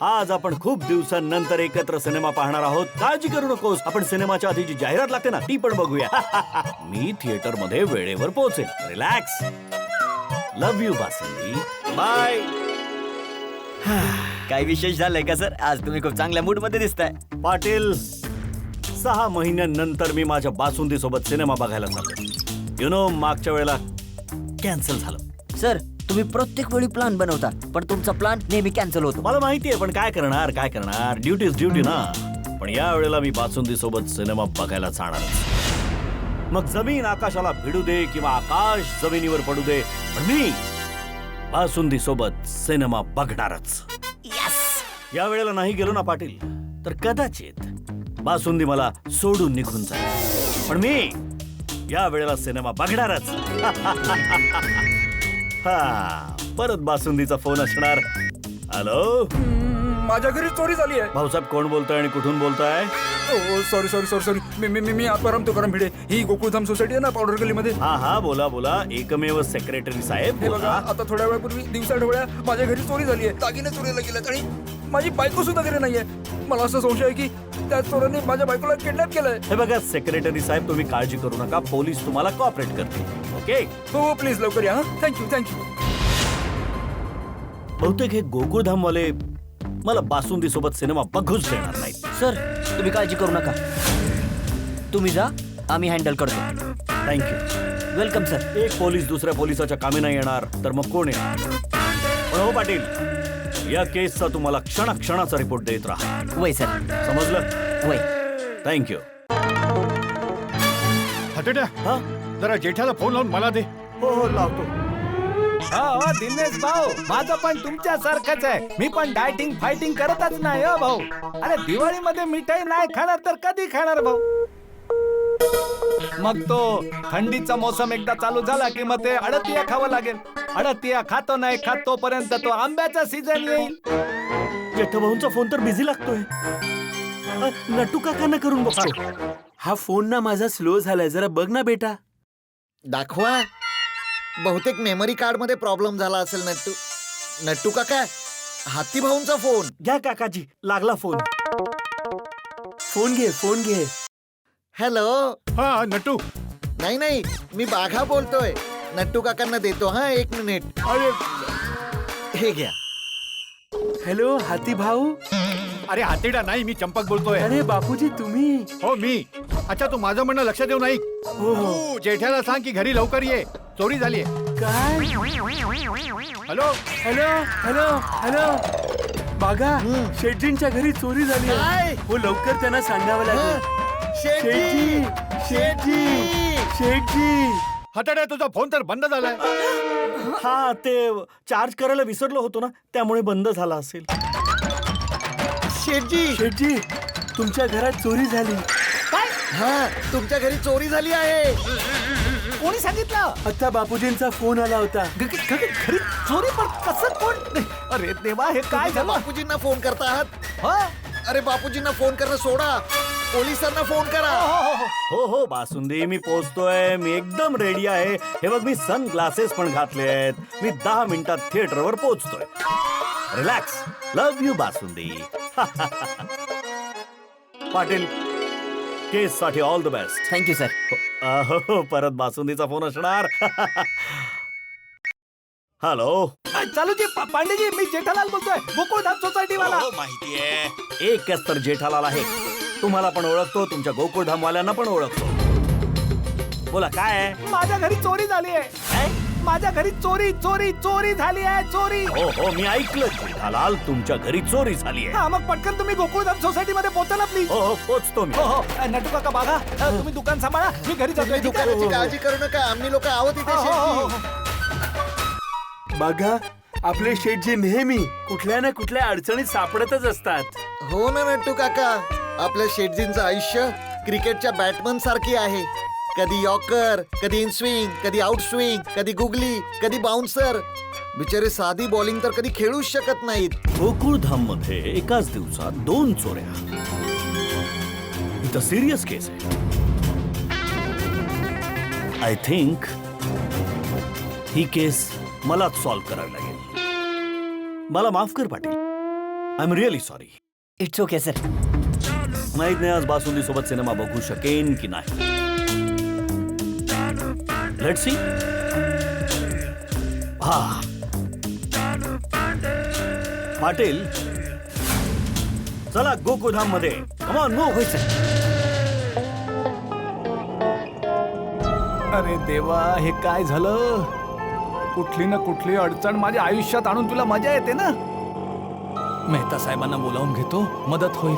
आज आपण खूप दिवसांनंतर एकत्र सिनेमा पाहणार आहोत. काळजी करू नकोस, आपण सिनेमाच्या आधी जी जाहिरात लागते ना ती पण बघूया. मी थिएटर मध्ये वेळेवर पोहोचेल. Relax. Love you basundi. Bye. काय विशेष झालंय का सर? आज तुम्ही खूप चांगल्या मूड मध्ये दिसताय. पाटील, 6 महिन्यांनंतर मी माझ्या बासुंदी सोबत सिनेमा बघायला चाललो. यु नो, मागच्या वेळेला कॅन्सल झालं. सर तुम्ही प्रत्येक वेळी प्लॅन बनवता पण तुमचा प्लॅन नेहमी कॅन्सल होतो. मला माहितीये पण काय करणार ड्युटी इज ड्युटी ना. पण या वेळेला मी बासुंदी सोबत सिनेमा बघायला जाणार. मग जमीन आकाशाला भिडू दे किंवा आकाश जमिनीवर पडू दे, पण मी बासुंदी सोबत सिनेमा बघणारच. या वेळेला नाही गेलो ना पाटील तर कदाचित बासुंदी मला सोडून निघून जाईल, पण मी या वेळेला सिनेमा बघणारच. हा, परत बासुंदीचा फोन असणार. हॅलो, माझ्या घरी चोरी झाली आहे. भाऊसाहेब कोण बोलतोय आणि कुठून बोलताय? सॉरी. मी आत्माराम तुकाराम भिडे. ही गोकुळधाम सोसायटी आहे ना पावडर गलीमध्ये. हा बोला. एकमेव सेक्रेटरी साहेब हे बघा, बोला. आता थोड्या वेळापूर्वी दिवसा ढवळ्या माझ्या घरी चोरी झाली आहे. दागिने चोरीला गेलेत आणि माझी बायको सुद्धा घरी नाहीये. मला असं संशय आहे की त्या चोरांनी माझ्या बायकोला किडनॅप केलंय. हे बघा सेक्रेटरी साहेब, तुम्ही काळजी करू नका, पोलीस तुम्हाला कोऑपरेट करतील. ओके, हो प्लीज लवकर या. थँक्यू. बहुतेक हे गोकुळधाम वाले मला बासुंदी सोबत सिनेमा बघूच देणार नाही. सर तुम्ही काळजी करू नका, तुम्ही जा, आम्ही हँडल करतो. थँक्यू. Welcome sir. एक पोलीस दुसऱ्या पोलिसाच्या कामी नाही येणार तर मग कोण येणार? पण हो पाटील, या केसचा तुम्हाला क्षणाचा रिपोर्ट देत राहा. वय सर. समजलं? वय. थँक्यू. हटड्या, हा जरा जेठाला फोन लावून मला दे. हो लावतो. हो दिनेश भाऊ, माझं पण तुमच्या सारखंच आहे. मी पण डायटिंग फायटिंग करतच नाही हो भाऊ. अरे दिवाळीमध्ये मिठाई नाही खाणार तर कधी खाणार भाऊ? मग तो थंडीचा मोसम एकदा चालू झाला की मग ते अडतिया खावं लागेल. अडतिया खातो नाही खात तोपर्यंत तो आंब्याचा सीझन येईल. जेठाभाऊंचा फोन तर बिझी लागतोय. नटू काकांना करून बघतो. हा फोन ना माझा स्लो झालाय, जरा बघ ना बेटा. दाखवा. बहुतेक मेमरी कार्ड मध्ये प्रॉब्लेम झाला असेल. नट्टू काका, हाती भाऊंचा फोन घ्या काकाजी, लागला फोन. फोन घे. हॅलो. हा नटू. नाही मी बाघा बोलतोय. नट्टू काकांना देतो. हा 1 मिनिट. अरे हे घ्या. हॅलो हाती भाऊ. अरे हातीडा नाही, मी चंपक बोलतोय. अरे बापूजी तुम्ही. हो मी. अच्छा, तू माझं म्हणणं लक्षात देऊ नाही. तू जेठाला सांग की घरी लवकर ये, चोरी झालीये. काय? हॅलो. बागा, शेटजींच्या घरी चोरी झाली काय? आहे. हो लवकर त्यांना सांगावं लागेल. शेटजी. हटड्या, तुझा फोन तर बंद झालाय. हा, ते चार्ज करायला विसरलो होतो ना, त्यामुळे बंद झाला असेल. शेटजी, तुमच्या घरात चोरी झाली. हा, तुमच्या घरी चोरी झाली आहे. कोणी सांगितलं? आता बापूजींचा फोन आला होता. घरी चोरी पण कसं कोण? अरे देवा, हे काय झालं? बापूजींना फोन करता आहात? हो अरे बापूजींना फोन करणं सोडा, पोलिसांना फोन करा. हो बासुंदी, मी पोहोचतोय. मी एकदम रेडी आहे. हे बघ, मी सन ग्लासेस पण घातले आहेत. मी 10 मिनिटात थिएटरवर पोहोचतोय. Relax. Love you Basundi. Patil, case साठी all the best. Thank you sir. हो, परत बासुंदीचा फोन असणार. हॅलो. चालूजी, पांडेजी, मी जेठालाल बोलतोय, गोकुळधाम सोसायटी वाला. माहितीये, एकच तर जेठालाल आहे. तुम्हाला पण ओळखतो, तुमच्या गोकुळधाम वाल्यांना पण ओळखतो. बोला, काय आहे? माझ्या घरी चोरी झाली आहे. माझ्या घरी चोरी झाली आहे. चोरी. हो, मी ऐकलं जेठालाल, तुमच्या घरी चोरी झाली आहे. हा, मग पटकन तुम्ही गोकुळधाम सोसायटी मध्ये पोहोचा ना प्लीज. हो, पोचतो मी. हो, नटू काका बाघा, तुम्ही दुकान सांभाळा, मी घरी जातोय. ठीक आहे? दुकानाची काळजी करू नका, आम्ही लोक आहोत इथे. हो. बागा, आपले शेटजी नेहमी कुठल्या ना कुठल्या अडचणीत सापडतच असतात. हो ना नट्टू काका, आपल्या शेटजींचं आयुष्य क्रिकेटच्या बॅटमन सारखी आहे. कधी यॉर्कर, कधी इन स्विंग, कधी आउट स्विंग, कधी गुगली, कधी बाउन्सर. बिचारे साधी बॉलिंग तर कधी खेळूच शकत नाहीत. गोकुळधाम मध्ये एकाच दिवसात 2 चोऱ्या. इथं सिरियस केस आहे. आय थिंक ही केस मलाच सॉल्व्ह करावी लागेल. मला माफ कर Patil. I am really sorry. It's okay sir. माहित नाही आज बासुंदी सोबत सिनेमा बघू शकेन की नाही. Let's see. हा, पाटील, चला गोकुळधाम मध्ये. Come on, move. होय सर. अरे देवा, हे काय झालं? कुठली ना कुठली अडचण माझ्या आयुष्यात आणून तुला मजा येते ना. मेहता साहेबांना बोलावून घेतो, मदत होईल.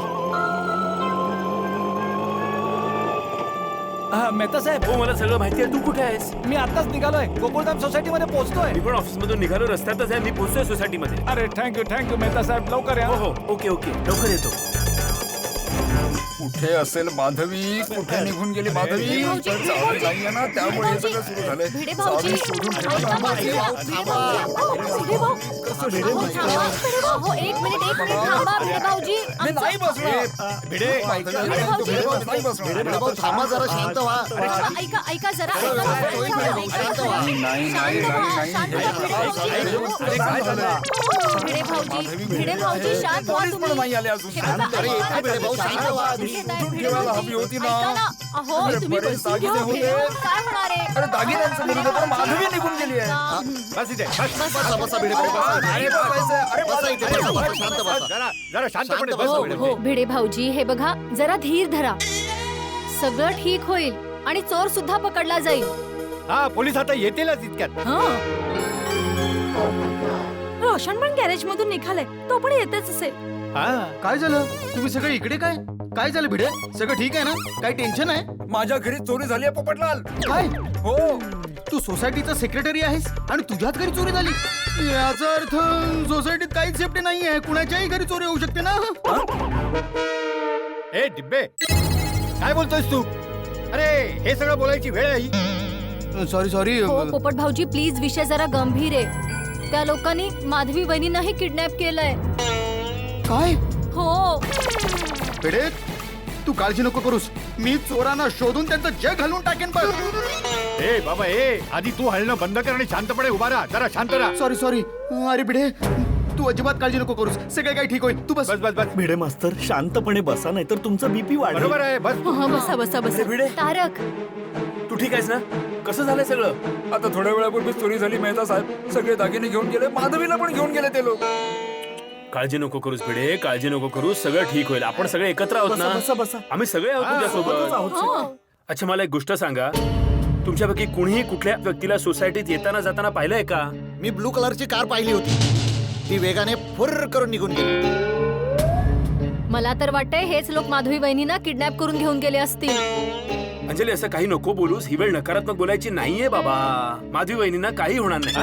हा मेहता साहेब, हो मला सगळं माहिती आहे. तू कुठे आहेस? मी आताच निघालोय, गोकुळधाम सोसायटी मध्ये पोहोचतोय. मी पण ऑफिस मधून निघालो, रस्त्यातच आहे. मी पोहोचतोय सोसायटी मध्ये. अरे थँक्यू मेहता साहेब, लवकर या. हो हो ओके ओके लवकर येतो. कुठे असेल माधवी? कुठे निघून गेली माधवी? चावी नाहीये ना, त्यामुळे हे सगळं सुरू झालंय. भिडे भाऊजी, चावी शोधून ठेवली. ऐका ना, भिडे भाऊ, हो, एक मिनिट थांबा भिडे भाऊजी. मी नाही बसणार. भिडे, माधवी, भाऊजी. नाही बसणार. भिडे भाऊ थांबा जरा, शांत व्हा. ऐका जरा, शांत व्हा. भिडे भाऊजी शांत व्हा पोलीस पण नाही आले अजून. अरे येते भिडे भाऊ, शांत व्हा. ठेवायला हवी होती ना. अहो अरे, तुम्ही बरेच बसून घ्या, दागिने भिडे होते. भाऊ, काय होणार आहे? अरे दागिन्यांचं मुलगा पण माधवी निघून गेली आहे. बस इथे, बस. बसा बसा भिडे भाऊ, बसा. नाही बसायचं. अरे बसा इथे, बसा, बसा, शांत बसा. जरा शांतपणे बस. शांत भिडे. हो भिडे भाऊजी, हे बघा जरा धीर धरा, सगळं ठीक होईल आणि चोर सुद्धा पकडला जाईल. हा, पोलीस आता येतीलच इतक्यात. रोशन पण गॅरेज मधून निघालाय, तो पण येतच असेल. हा, काय झालं? तुम्ही सगळे इकडे काय? काय झालं भिडे? सगळं ठीक आहे ना? काय टेन्शन आहे? माझ्या घरी चोरी झाली आहे पोपटलाल. काय? हो, तू सोसायटीचा सेक्रेटरी आहेस आणि तुझ्याच घरी चोरी झाली? याचा अर्थ सोसायटीत काहीच सेफ्टी नाही आहे, कुणाच्याही घरी चोरी होऊ शकते ना. ए डिब्बे, काय बोलतोयस तू? अरे हे सगळं बोलायची वेळ आहे ही. सॉरी हो पोपट भाऊजी, प्लीज विषय जरा गंभीर आहे. त्या लोकांनी माधवी वहिनींनाही किडनॅप केलंय. काय? हो. भिडे, तू काळजी नको करूस. मी चोरांना शोधून त्यांचं जग घालून टाकेन बघ. ए बाबा, आधी तू हलणं बंद कर आणि शांतपणे उभा राहा. जरा शांत राहा. सॉरी अरे भिडे, तू अजिबात काळजी नको करूस. सगळं काही ठीक होईल. तू बस. बस. भिडे मास्तर शांतपणे बसा, नाही तर तुमचं बीपी वाढेल. बरोबर आहे, बस. बसा भिडे. तारक, तू ठीक आहेस ना? कसं झालंय सगळं? आता थोड्या वेळापूर्वी चोरी झाली. मेहता साहेब सगळे दागिने घेऊन गेले, माधवीला पण घेऊन गेले ते लोक. काळजी नको करूस भिडे, काळजी नको करूस. सगळं ठीक होईल. आपण सगळे एकत्र आहोत ना? बसा. आम्ही सगळे आहोत तुझ्यासोबत. अच्छा, मला एक गोष्ट सांगा. तुमच्यापैकी कुणीही कुठल्या व्यक्तीला सोसायटीत येताना जाताना पाहिलंय का? मी ब्लू कलरची कार पाहिली होती. ती वेगाने फुर्र करून निघून गेली. मला तर वाटतंय हेच लोक माधवी वहिनींना किडनॅप करून घेऊन गेले असतील. अंजली, असं काही नको बोलूस. ही वेळ नकारात्मक बोलायची नाहीये बाबा. माधवी वहिनींना काही होणार नाही.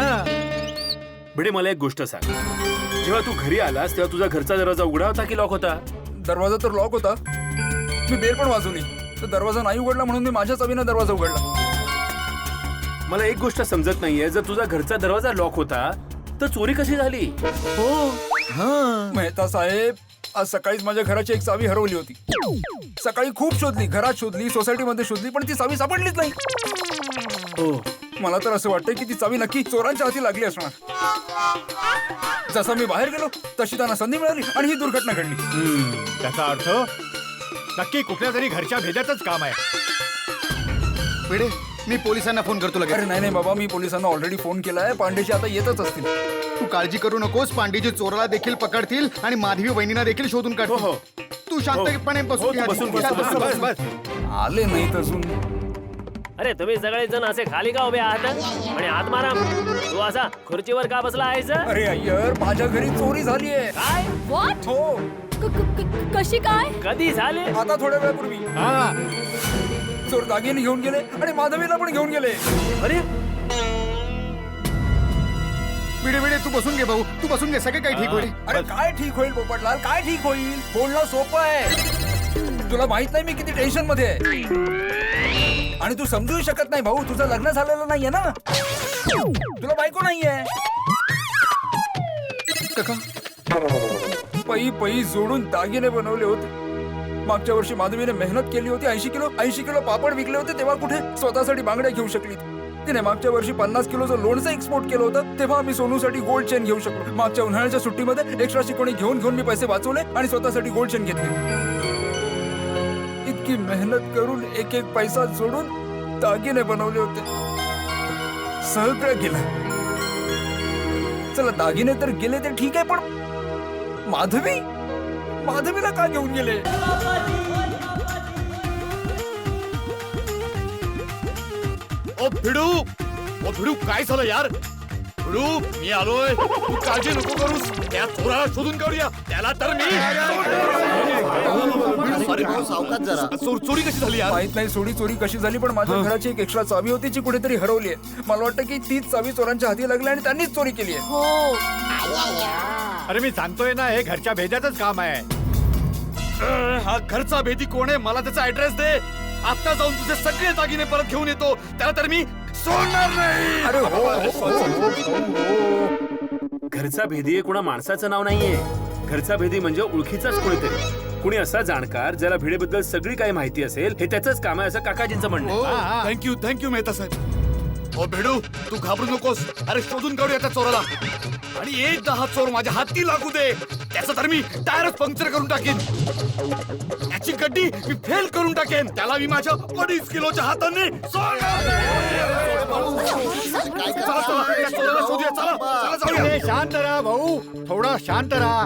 भिडे, मला एक गोष्ट सांग. जेव्हा तू घरी आलास तेव्हा तुझा घरचा दरवाजा उघडा होता की लॉक होता? दरवाजा तर लॉक होता. मी बेल पण वाजवली तर दरवाजा नाही उघडला, म्हणून मी माझ्या चावीने दरवाजा उघडला. मला एक गोष्ट समजत नाहीये. जर तुझा घरचा दरवाजा लॉक होता तर चोरी कशी झाली? मेहता साहेब, आज सकाळीच माझ्या घराची एक चावी हरवली होती. सकाळी खूप शोधली, घरात शोधली, सोसायटीमध्ये शोधली, पण ती चावी सापडलीच नाही. मला तर असं वाटतंय की ती चावी नक्की चोरांच्या हाती लागली असणार. जसं मी बाहेर गेलो तशी त्यांना संधी मिळाली आणि ही दुर्घटना घडली. त्याचा अर्थ नक्की कुठल्या तरी घरच्या भेद्यातच काम आहे. भिडे, मी पोलिसांना फोन करतो लगेच. अरे नाही बाबा, मी पोलिसांना ऑलरेडी फोन केलाय. पांडेजी आता येतच असतील. तू काळजी करू नकोस. पांडेजी चोराला देखील पकडतील आणि माधवी वहिनीला देखील शोधून काढतील. तू शांतपणे बसून घ्या. बस. आले नाहीत अजून. अरे तुम्ही सगळे जण असे खाली का उभे आहात आणि हात मारा. तू असा खुर्चीवर का बसला आहेस? अरे अय्यर, माझ्या घरी चोरी झाली आहे. काय? व्हॉट? हो, कशी काय? कधी झाले? आता थोड्या वेळापूर्वी. चोर दागिने घेऊन गेले आणि माधवीला पण घेऊन गेले. अरे भिडे, तू बसून घे भाऊ. तू बसून घे. सगळे काही ठीक होईल. अरे काय ठीक होईल पोपटलाल, काय ठीक होईल? बोलणं सोपं आहे. तुला माहित नाही मी किती टेन्शन मध्ये आहे. आणि तू समजू शकत नाही भाऊ, तुझं लग्न झालेलं नाहीये ना, तुला बायको नाहीये. पै जोडून दागिने बनवले होते. मागच्या वर्षी माधवीने मेहनत केली होती. 80 किलो पापड विकले होते, तेव्हा कुठे स्वतःसाठी बांगड्या घेऊ शकली. तिने मागच्या वर्षी 50 किलोचं लोणचं एक्सपोर्ट केलं होतं, तेव्हा मी सोनूसाठी गोल्ड चेन घेऊ शकलो. मागच्या उन्हाळ्याच्या सुट्टीमध्ये एक्स्ट्रा शिकवणी घेऊन मी पैसे वाचवले आणि स्वतःसाठी गोल्ड चेन घेतली. इतकी मेहनत करून एक पैसा जोडून दागिने बनवले होते. सगळं गेलं. चला दागिने तर गेले ते ठीक आहे, पण माधवीला का घेऊन गेले? ओ भिडू काय झालं यार? भिडू मी आलोय, तू काळजी नको करूस. त्या चोराला शोधून काढूया, त्याला तर मी. अरे भाऊ, सावकाश जरा. चोरी कशी झाली यार? माहित नाही चोरी कशी झाली, पण माझ्या घराची एक एक्स्ट्रा चावी होती जी कुठेतरी हरवली आहे. मला वाटतं की तीच चावी चोरांच्या हाती लागली आणि त्यांनीच चोरी केली आहे. हो. अरे मी सांगतोय ना, हे घरच्या भेजाचंच काम आहे. हा घरचा भेदी कोण आहे? मला त्याचा ऍड्रेस दे. आता जाऊन तुझे सगळे दागिने परत घेऊन येतो. त्याला तर मी सोडणार नाही. अरे हो, घरचा भेदी हे कोणा माणसाचं नाव नाहीये. घरचा भेदी म्हणजे ओळखीचाच कोणीतरी, कुणी असा जाणकार ज्याला भिडेबद्दल सगळी काही माहिती असेल. हे त्याचंच काम आहे असं काकाजींचं म्हणणं आहे. थँक्यू मेहता साहेब. हो भिडू, तू घाबरू नकोस. अरे शोधून काढूया त्या चोराला, आणि एकदा हा चोर माझ्या हाती लागू दे, त्याचं तर मी टायरच पंक्चर करून टाकेन. त्याची गड्डी मी फेल करून टाकेन. त्याला मी माझ्या 2.5 किलोच्या हाताने सोडणार नाही. चला, त्या चोराला शोधूया. चला जाऊया. अरे शांत राहा भाऊ, थोडा शांत राहा.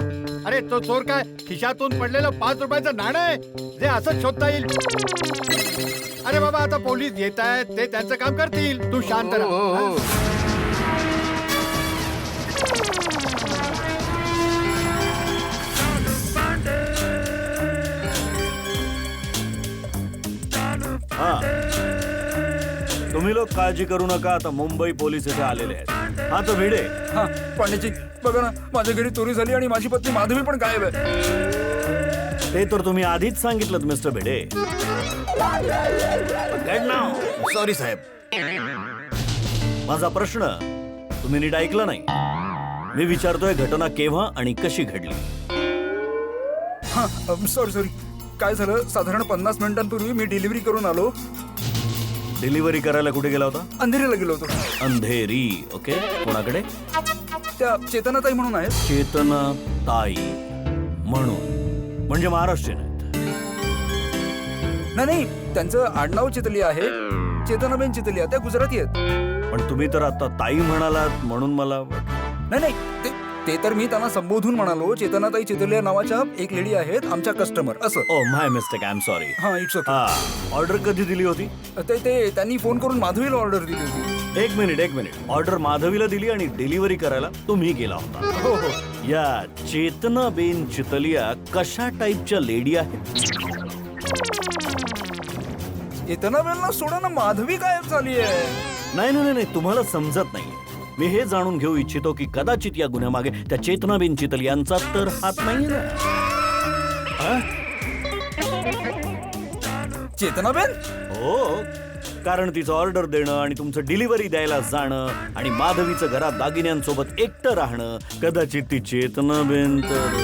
अरे तो चोर काय खिशातून पडलेलं 5 रुपयाचं नाणं आहे जे असंच शोधता येईल? अरे बाबा, आता पोलीस येत आहेत, ते त्यांचं काम करतील. तू शांत राहा. हा, तुम्ही लोक काळजी करू नका. आता मुंबई पोलीस इथे आलेले आहेत. हा तो भिडे. हा पांडेजी बघा ना, माझ्या घरी चोरी झाली आणि माझी पत्नी माधवी पण गायब आहे. ते तर तुम्ही आधीच सांगितलं मिस्टर भिडे. सॉरी साहेब, माझा प्रश्न तुम्ही नीट ऐकला नाही. मी विचारतोय घटना केव्हा आणि कशी घडली. हा सॉरी, काय झालं, साधारण 50 मिनिटांपूर्वी मी डिलिव्हरी करून आलो. डिलिव्हरी करायला कुठे गेला होता? अंधेरीला गेलो होतो. अंधेरी. ओके, कोणाकडे? त्या चेतनाताई म्हणून आहेत. चेतना ताई म्हणून म्हणजे महाराष्ट्रीयन आहेत. नाही, त्यांचं आडनाव चितली आहे. चेतनाबेन चितलिया, त्या गुजराती आहेत. पण तुम्ही तर आता ताई म्हणालात म्हणून मला नाही, ते तर मी त्यांना संबोधून म्हणालो. चेतनाताई चितलिया नावाच्या एक लेडी आहेत आमच्या कस्टमर असं. Oh my mistake, I am sorry. हा इट्स ओके. हा, ऑर्डर कधी दिली होती? ते त्यांनी फोन करून माधवीला ऑर्डर दिली होती. एक मिनिट. ऑर्डर माधवीला दिली आणि डिलिव्हरी करायला तुम्ही गेला होता. हो. या चेतनाबेन चितलिया कशा टाईपच्या लेडी आहेत? चेतनाबेनला सोडा ना, माधवी गायब झाली आहे. नाही, तुम्हाला समजत नाही. मी हे जाणून घेऊ इच्छितो की कदाचित या गुन्ह्यामागे त्या चेतनाबेन चितलियांचा तर हात नाहीये ना? चेतनाबेन? हो, कारण तिचं ऑर्डर देणं आणि तुमचं डिलिव्हरी द्यायला जाणं आणि माधवीचं घरात दागिन्यांसोबत एकटं राहणं, कदाचित ती चेतनाबेन तर.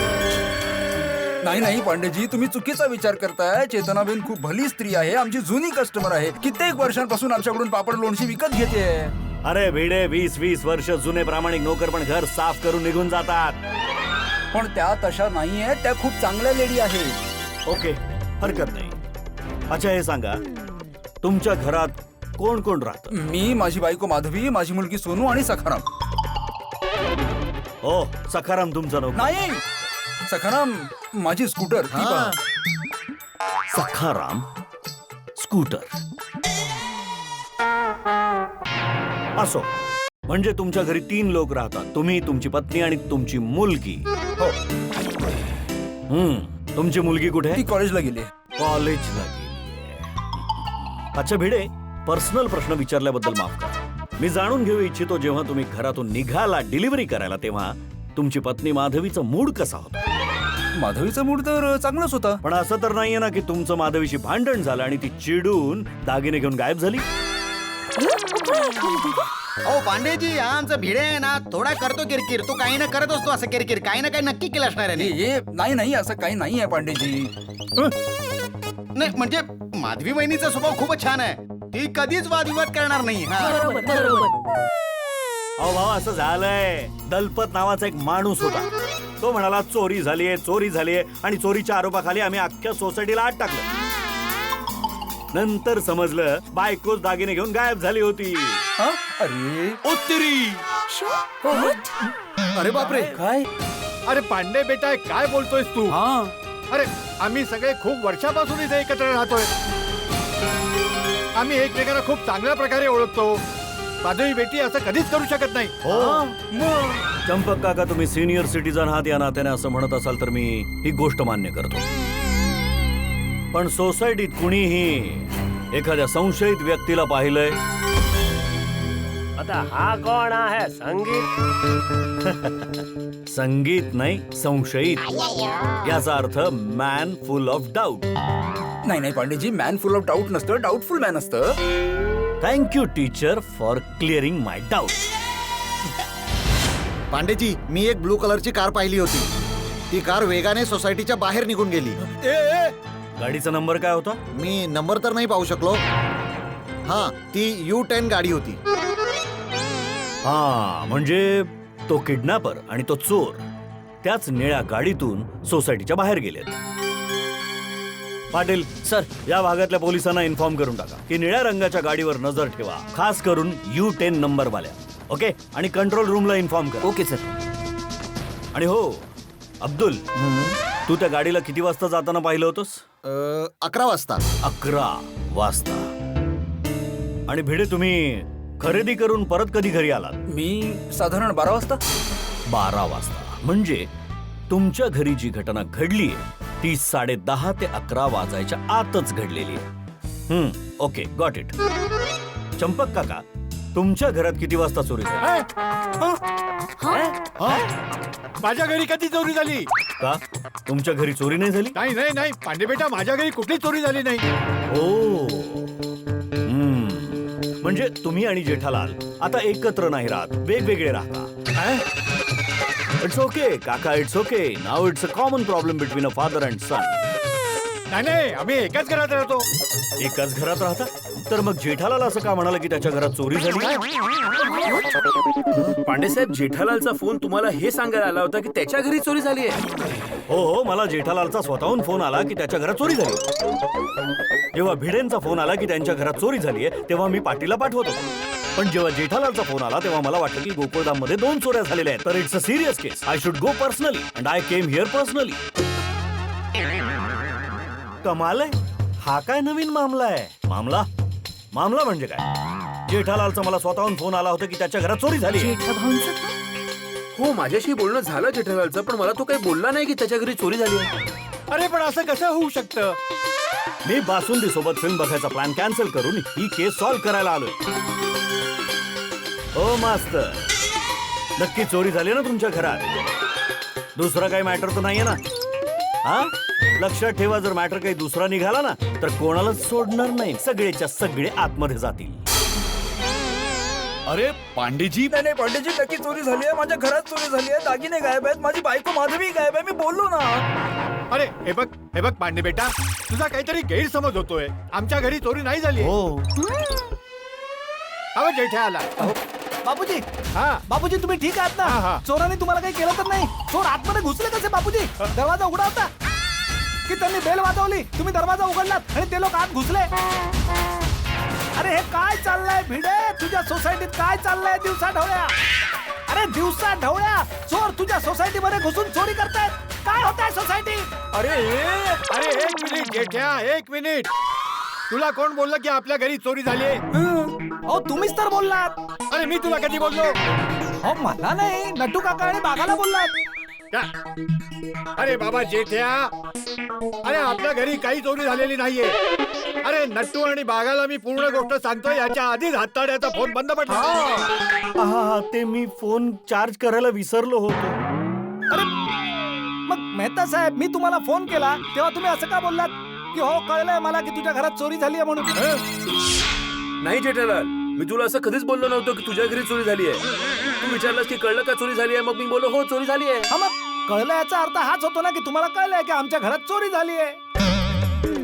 नाही पांडेजी, तुम्ही चुकीचा विचार करताय. चेतनाबेन खूप भली स्त्री आहे, आमची जुनी कस्टमर आहे. कित्येक वर्षांपासून आमच्याकडून पापड लोणची विकत घेते. अरे भिडे, 20 वर्ष जुने प्रामाणिक नोकर पण घर साफ करून निघून जातात. पण त्या तशा नाहीये, त्या खूप चांगल्या लेडी आहेत. ओके, हरकत नाही. अच्छा, हे सांगा, तुमच्या घरात कोण कोण राहत? मी, माझी बायको माधवी, माझी मुलगी सोनू आणि सखाराम. हो, सखाराम तुमचा नोकर? नाही, सखाराम माझी स्कूटर. ती पहा. सखाराम स्कूटर. असो, म्हणजे तुमच्या घरी 3 लोक राहतात. तुम्ही, तुमची पत्नी आणि तुमची मुलगी. हो. तुमची मुलगी कुठे? ती कॉलेजला गेली. कॉलेजला गेली. अच्छा भिडे, पर्सनल प्रश्न विचारल्याबद्दल माफ करा. मी जाणून घेऊ इच्छितो, जेव्हा तुम्ही घरातून निघाला डिलिव्हरी करायला, तेव्हा तुमची पत्नी माधवीचा मूड कसा होता? माधवीचा मूड तर चांगलाच होता. पण असं तर नाहीये ना की तुमचं माधवीशी भांडण झालं आणि ती चिडून दागिने घेऊन गायब झाली? अहो पांडेजी, आमचा भिडे आहे ना, थोडा करतो किरकिर. तो काही ना करत असतो असं किरकिर, काही ना काही नक्की केलं असणार आहे. नाही, असं काही नाही आहे पांडेजी. नाही म्हणजे माधवी वहिनीचा स्वभाव खूपच छान आहे. ती कधीच वादविवाद करणार नाही. बरोबर. अहो भाऊ, असं झालंय. दलपत नावाचा एक माणूस होता. तो म्हणाला चोरी झालीये आणि चोरीच्या आरोपाखाली आम्ही अख्ख्या सोसायटीला आत टाकलं. नंतर समजलं बायकोच दागिने घेऊन गायब झाली होती. अरे उत्तरी. अरे बापरे, काय? अरे पांडे बेटा, काय बोलतोयस तू? हा, अरे आम्ही सगळे खूप वर्षापासून इथे एकत्र राहतोय. आम्ही एकमेकांना खूप चांगल्या प्रकारे ओळखतो. माधवी बेटी असं कधीच करू शकत नाही. चंपक काका, तुम्ही सिनियर सिटीजन आहात या नात्याने असं म्हणत असाल तर मी ही गोष्ट मान्य करतो. पण सोसायटीत कुणीही एखाद्या संशयित व्यक्तीला पाहिलंय? आता हा कोण आहे? संगीत? संगीत नाही, संशयित. याचा अर्थ मॅन फुल ऑफ डाऊट. नाही नाही Pandeji, man full of doubt नसतं, डाऊटफुल मॅन असतं. Thank you teacher for clearing my doubt. Pandeji, मी एक ब्लू कलरची कार पाहिली होती. ती कार वेगाने सोसायटीच्या बाहेर निघून गेली. गाडीचा नंबर काय होता? मी नंबर तर नाही पाहू शकलो. हा, ती U10 गाडी होती. हा, म्हणजे तो किडनॅपर आणि तो चोर त्याच निळ्या गाडीतून सोसायटीच्या बाहेर गेलेत. पाटील सर, या भागातल्या पोलिसांना इन्फॉर्म करून टाका की निळ्या रंगाच्या गाडीवर नजर ठेवा, खास करून U10 नंबर वाल्या. ओके? आणि कंट्रोल रूमला इन्फॉर्म करा. Okay sir. आणि हो अब्दुल, तू त्या गाडीला किती वाजता जाताना पाहिलं होतंस? 11 वाजता. 11 वाजता. आणि भिडे, तुम्ही खरेदी करून परत कधी घरी आलात? मी साधारण 12 वाजता. 12 वाजता. म्हणजे तुमच्या घरी जी घटना घडलीय ती 10:30 ते 11 वाजायच्या आतच घडलेली आहे. Okay, got it. चंपक काका, तुमच्या घरात किती वाजता चोरी झाली? माझ्या घरी कधी चोरी झाली? का तुमच्या घरी चोरी नाही झाली? नाही नाही नाही पांडे बेटा, माझ्या घरी कुठली चोरी झाली नाही. ओ, म्हणजे तुम्ही आणि जेठालाल आता एकत्र नाही राहत, वेगवेगळे राहता. इट्स ओके काका, it's okay. Now it's a common problem between a father and son. नाही नाही, आम्ही एकाच घरात राहतो. एकाच घरात राहता? तर मग जेठालाल असं का म्हणाला की त्याच्या घरात चोरी झाली? पांडेसाहेब, जेठालालचा फोन तुम्हाला हे सांगायला आला होता की त्याच्या घरी चोरी झाली आहे. हो, मला जेठालालचा स्वतःहून फोन आला की त्याच्या घरात चोरी झाली. जेव्हा भिडेंचा फोन आला की त्यांच्या घरात चोरी झाली आहे तेव्हा मी पाटीलला पाठवत होतो. पण जेव्हा जेठालालचा फोन आला तेव्हा मला वाटलं की गोकुळधाम मध्ये 2 चोऱ्या झालेल्या आहेत. तर it's a serious case. I should go personally and I came here personally. कमाल आहे. हा काय नवीन मामला आहे? मामला म्हणजे काय? जेठालालचा मला स्वतःहून फोन आला होता की त्याच्या घरात चोरी झाली. हो, माझ्याशी बोलणं झालं जेठालालचं, पण मला तो काही बोलला नाही की त्याच्या घरी चोरी झाली आहे. अरे पण असं कसं होऊ शकतं? मी बासुंदी सोबत फिल्म बघायचा प्लॅन कॅन्सल करून ही केस सॉल्व्ह करायला आलोय. ओ मास्तर, नक्की चोरी झाली ना तुमच्या घरात? दुसरा काही मॅटर तर नाहीये ना? हा, लक्षात ठेवा, जर मॅटर काही दुसरा निघाला ना तर कोणालाच सोडणार नाही. सगळेच्या सगळे आतमध्ये जातील. अरे पांडेजी, नाही नाही पांडेजी, नक्की चोरी झाली आहे. माझ्या घरात चोरी झाली आहे. दागिने गायब आहेत. माझी बायको माधवी गायब आहे. मी बोललो ना. अरे हे बघ पांडे बेटा, तुझा काहीतरी गैरसमज होतोय. आमच्या घरी चोरी नाही झाली. हो, अहो जेठ्या आला. बापूजी, हा बापूजी तुम्ही ठीक आहात हा, ना? हा. चोरांनी तुम्हाला काही केलं तर नाही? चोर आतमध्ये घुसले कसे बापूजी? दरवाजा उघडा होता की त्यांनी बेल वाजवली, तुम्ही दरवाजा उघडलात आणि ते लोक आत घुसले? अरे हे काय चाललंय भिडे? तुझ्या सोसायटीत काय चाललंय दिवसा ढवळ्या? अरे दिवसा ढवळ्या चोर तुझ्या सोसायटी मध्ये घुसून चोरी करतायत. काय होत आहे सोसायटी? अरे एक मिनिट जेठ्या, 1 मिनिट. तुला कोण बोललं की आपल्या घरी चोरी झाली? अहो तुम्हीच तर बोललात. अरे मी तुला कधी बोललो? अहो मला नाही, नटू काका आणि बागाला बोललात. का? अरे बाबा जेठ्या, अरे आपल्या घरी काही चोरी झालेली नाहीये. अरे नट्टू आणि बागाला मी पूर्ण गोष्ट सांगतोय. याच्या आधीच हाताड्याचा फोन बंद पडला. हा, ते मी फोन चार्ज करायला विसरलो होतो. अरे मग मेहता साहेब, मी तुम्हाला फोन केला तेव्हा तुम्ही असं का बोललात की हो कळलंय मला की तुझ्या घरात चोरी झाली आहे म्हणून? नाही जेठालाल, मी तुला असं कधीच बोललो नव्हतो की तुझ्या घरी चोरी झाली आहे. तू विचारलंस की कळलं का चोरी झाली आहे, मग मी बोललो हो चोरी झाली आहे. हा, मग कळलं याचा अर्थ हाच होतो ना की तुम्हाला कळलंय की आमच्या घरात चोरी झाली आहे.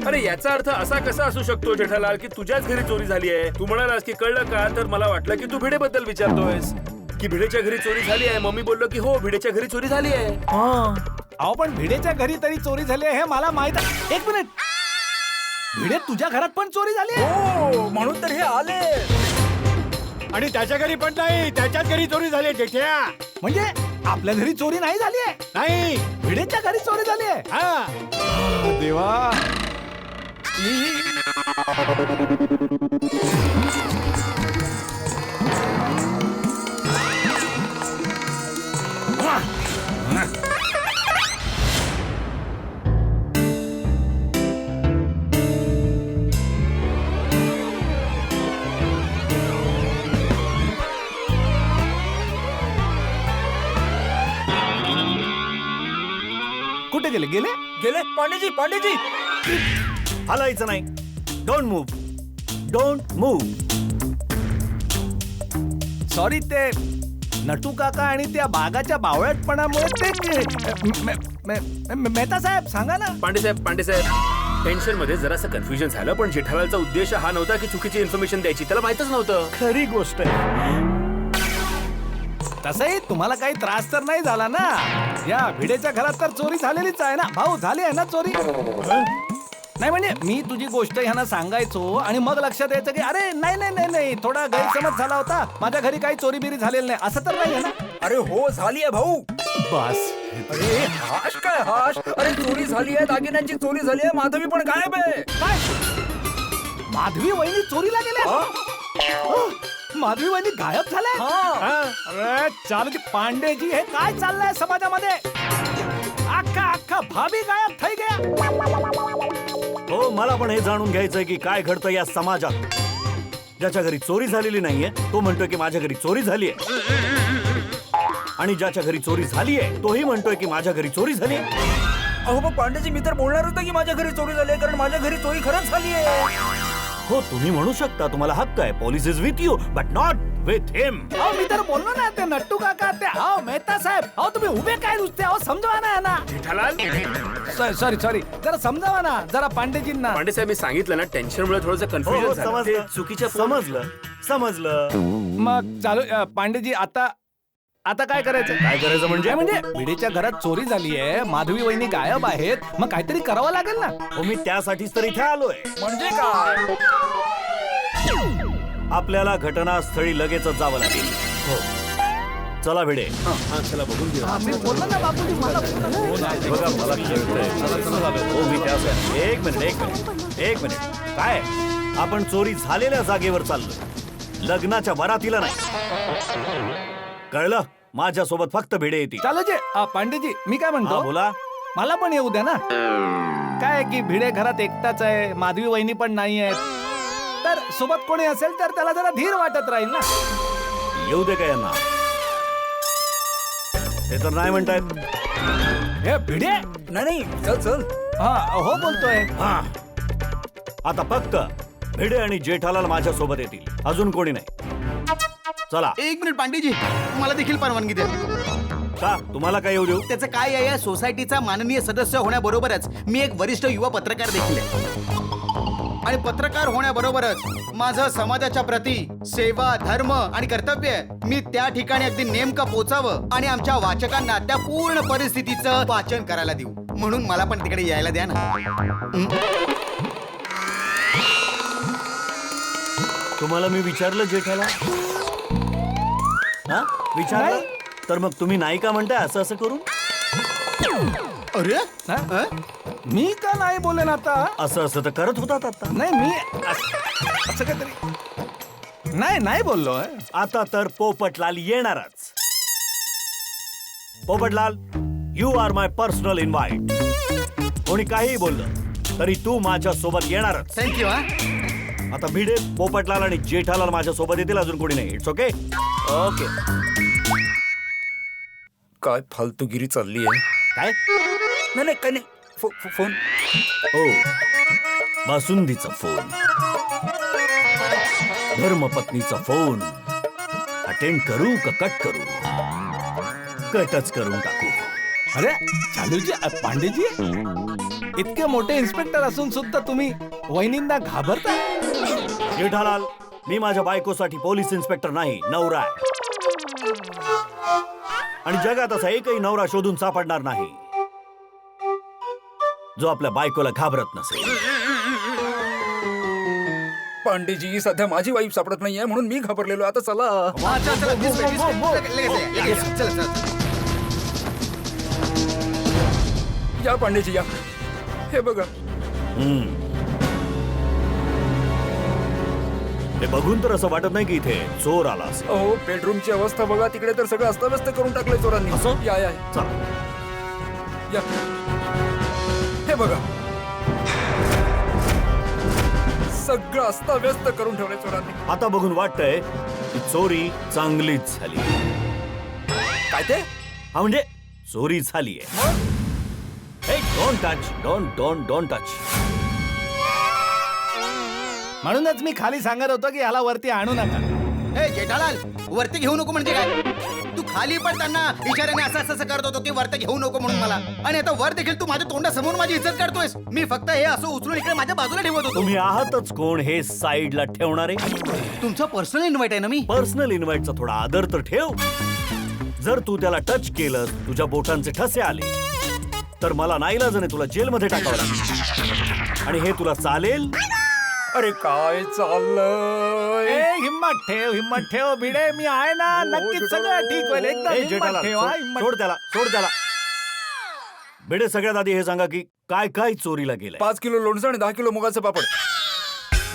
अरे याचा अर्थ असा कसा असू शकतो जेठालाल की तुझ्याच घरी चोरी झाली आहे? तू म्हणालास की कळलं का, तर मला वाटलं की तू भिडेबद्दल विचारतोयस की भिडेच्या घरी चोरी झाली आहे. मग मी बोललो की हो भिडेच्या घरी चोरी झाली आहे. अहो पण भिडेच्या घरी तरी चोरी झाली आहे हे मला माहित आहे. 1 मिनिट, भिडे तुझ्या घरात पण चोरी झाली आहे? हो, म्हणून तर हे आले. आणि त्याच्या घरी पण नाही, त्याच्याच घरी चोरी झाली जेठ्या. म्हणजे आपल्या घरी चोरी नाही झाली आहे? नाही, भिडेच्या घरी चोरी झाली आहे? हा. देवा. कुठे गेले गेले गेले पांडेजी पांडेजी. हलायचं नाही. Don't move. सॉरी ते नटू काका आणि त्या बागाच्या बावळटपणामुळे ते मेहता साहेब सांगा ना. पांडे साहेब टेन्शन मध्ये जरासं कन्फ्युजन झालं, पण जेठालालचा उद्देश हा नव्हता की चुकीची इन्फॉर्मेशन द्यायची, त्याला माहितच नव्हतं. खरी गोष्ट आहे. तसंही तुम्हाला काही त्रास तर नाही झाला ना. या भिडेच्या घरात तर चोरी झालेलीच आहे ना भाऊ. झाली आहे ना चोरी. नाही म्हणजे मी तुझी गोष्ट ह्यांना सांगायचो आणि मग लक्षात यायचं की अरे नाही थोडा गैरसमज झाला होता, माझ्या घरी काही चोरी बिरी झालेली नाही, असं तर नाही ना. अरे हो झाली आहे भाऊ. बस. अरे हाश काय हाश. अरे चोरी झाली आहे, दागिन्यांची चोरी झाली आहे, माधवी पण गायब आहे. काय माधवी वहिनी चोरीला गेल्या. माधवी वहिनी गायब झाल्या. अरे चालू पांडेजी हे काय चाललंय समाजामध्ये. अख्खा भाभी गायब થઈ ગયા. हो मला पण हे जाणून घ्यायचंय की काय घडतं या समाजात. ज्याच्या घरी चोरी झालेली नाहीये तो म्हणतोय की माझ्या घरी चोरी झालीये, आणि ज्याच्या घरी चोरी झालीये तोही म्हणतोय की माझ्या घरी चोरी झालीये. अहो मग पांडेजी मी तर बोलणार होतो की माझ्या घरी चोरी झाली आहे, कारण माझ्या घरी चोरी खरंच झाली आहे. हो तुम्ही म्हणू शकता, तुम्हाला हक्क आहे. Police is with you but not with him. मी तर बोललो ना ते नट्टू काका ते मेहता साहेब. तुम्ही उभे काय नुसते समजावा ना यांना. जेठालाल सॉरी जरा समजावा ना जरा पांडेजींना. पांडे साहेब मी सांगितलं ना, टेन्शनमुळे थोडंसं कन्फ्युजन झालं. समजलं ते चुकीच्या समजलं. मग चालू पांडेजी आता काय करायचं. काय करायचं म्हणजे भिडेच्या घरात चोरी झाली आहे, माधवी वहिनी गायब आहेत, मग काहीतरी करावं लागेल ना. हो मी त्यासाठीच तर इथे आलोय. म्हणजे काय. आपल्याला घटनास्थळी लगेचच जावं लागेल. हो चला भिडे. चला बघून घेऊ. मी बोललो ना बापूजी मला बघा मला कळतंय. हो मी त्यासाठी एक मिनिट काय आपण चोरी झालेल्या जागेवर चाललोय, लग्नाच्या वरातीला नाही. कळलं. माझ्यासोबत फक्त भिडे येतील. चालू जे पांडेजी मी काय म्हणतो बोला. मला पण येऊ द्या ना. काय की भिडे घरात एकटाच आहे, माधवी वहिनी पण नाही आहेत, तर सोबत कोणी असेल तर त्याला जरा धीर वाटत राहील ना. येऊ दे का यांना. ते तर नाही म्हणतायत. हे भिडे नाही चल. हो बोलतोय. आता फक्त भिडे आणि जेठालाल माझ्या सोबत येतील, अजून कोणी नाही. चला. एक मिनिट पांडेजी मला देखील परवानगी द्या. का तुम्हाला काय येऊ देऊ. त्याचं काय आहे, या सोसायटीचा माननीय सदस्य होण्याबरोबरच मी एक वरिष्ठ युवा पत्रकार देखील आहे, आणि पत्रकार होण्याबरोबरच माझं समाजाच्या प्रती सेवा धर्म आणि कर्तव्य मी त्या ठिकाणी अगदी नेमकं पोचावं आणि आमच्या वाचकांना त्या पूर्ण परिस्थितीचं वाचन करायला देऊ, म्हणून मला पण तिकडे यायला द्या ना. तुम्हाला मी विचारलं जेठाला. विचारलं तर मग तुम्ही नाही का म्हणताय असं करून. अरे मी का नाही बोलेन आता. असं तर करत होतात आता. नाही मी असं काहीतरी नाही बोललो. आता तर पोपटलाल येणारच. Popatlal you are my personal invite. कोणी काही बोललं तरी तू माझ्या सोबत येणारच. थँक्यू. आता भिडे पोपटलाल आणि जेठालाल माझ्या सोबत येतील, अजून कोणी नाही. It's okay. ओके. काय फालतूगिरी चालली आहे. काय नाही काय नाही. फोन. ओ बासुंदीचा फोन, धर्मपत्नीचा फोन. अटेंड करू का कट करू. कटच करून टाकू. अरे चालूजी पांडेजी इतके मोठे इन्स्पेक्टर असून सुद्धा तुम्ही वहिनींना घाबरता. जेठालाल मी माझ्या बायकोसाठी पोलीस इन्स्पेक्टर नाही, नवरा आहे. आणि जगात असा एकही नवरा शोधून सापडणार नाही जो आपल्या बायकोला घाबरत नसेल. पांडेजी सध्या माझी वाईफ सापडत नाहीये म्हणून मी घाबरलेलो. आता चला. या पांडेजी या. हे बघा. हे बघून तर असं वाटत नाही की इथे चोर आला असेल. अहो बेडरूमची अवस्था बघा, तिकडे तर सगळं अस्तव्यस्त करून टाकलंय चोरांनी. असं? या चला. या. हे बघा सगळं अस्ताव्यस्त करून ठेवलंय चोरांनी. आता बघून वाटतंय की चोरी चांगलीच झाली. काय ते. म्हणजे चोरी झालीये. Don't touch, don't touch. म्हणूनच मी खाली सांगत होतो की याला वरती आणू नका. ए जेठालाल, वरती घेऊ नको म्हणजे काय? तू खाली पण त्यांना इशाऱ्याने असं करत होतो की वरती घेऊ नको म्हणून मला, आणि आता वर देखील तू माझ्या तोंडासमोर माझी इज्जत करतोयस. मी फक्त हे असं उचलून इकडे माझ्या बाजूला ठेवत होतो. तुम्ही आहातच कोण हे साईडला ठेवणारे? तुमचं पर्सनल इन्व्हाइट आहे ना मी. पर्सनल इन्व्हाइटचा थोडा आदर तर ठेव. जर तू त्याला टच केलं, तुझ्या बोटांचे ठसे आले, तर मला नाईलाजाने तुला जेलमध्ये टाकावं लागेल. आणि हे तुला चालेल? अरे काय चाललंय? ए हिम्मत ठेव भिडे, मी आहे ना, नक्कीच सगळं ठीक होईल. एकदम ए, हिम्मत जेठालाल, ठेव, हा, हिम्मत. सोड त्याला. भिडे, सगळ्यात आधी हे सांगा की काय काय चोरीला गेलंय? 5 किलो लोणचं आणि 10 किलो मुगाचं पापड.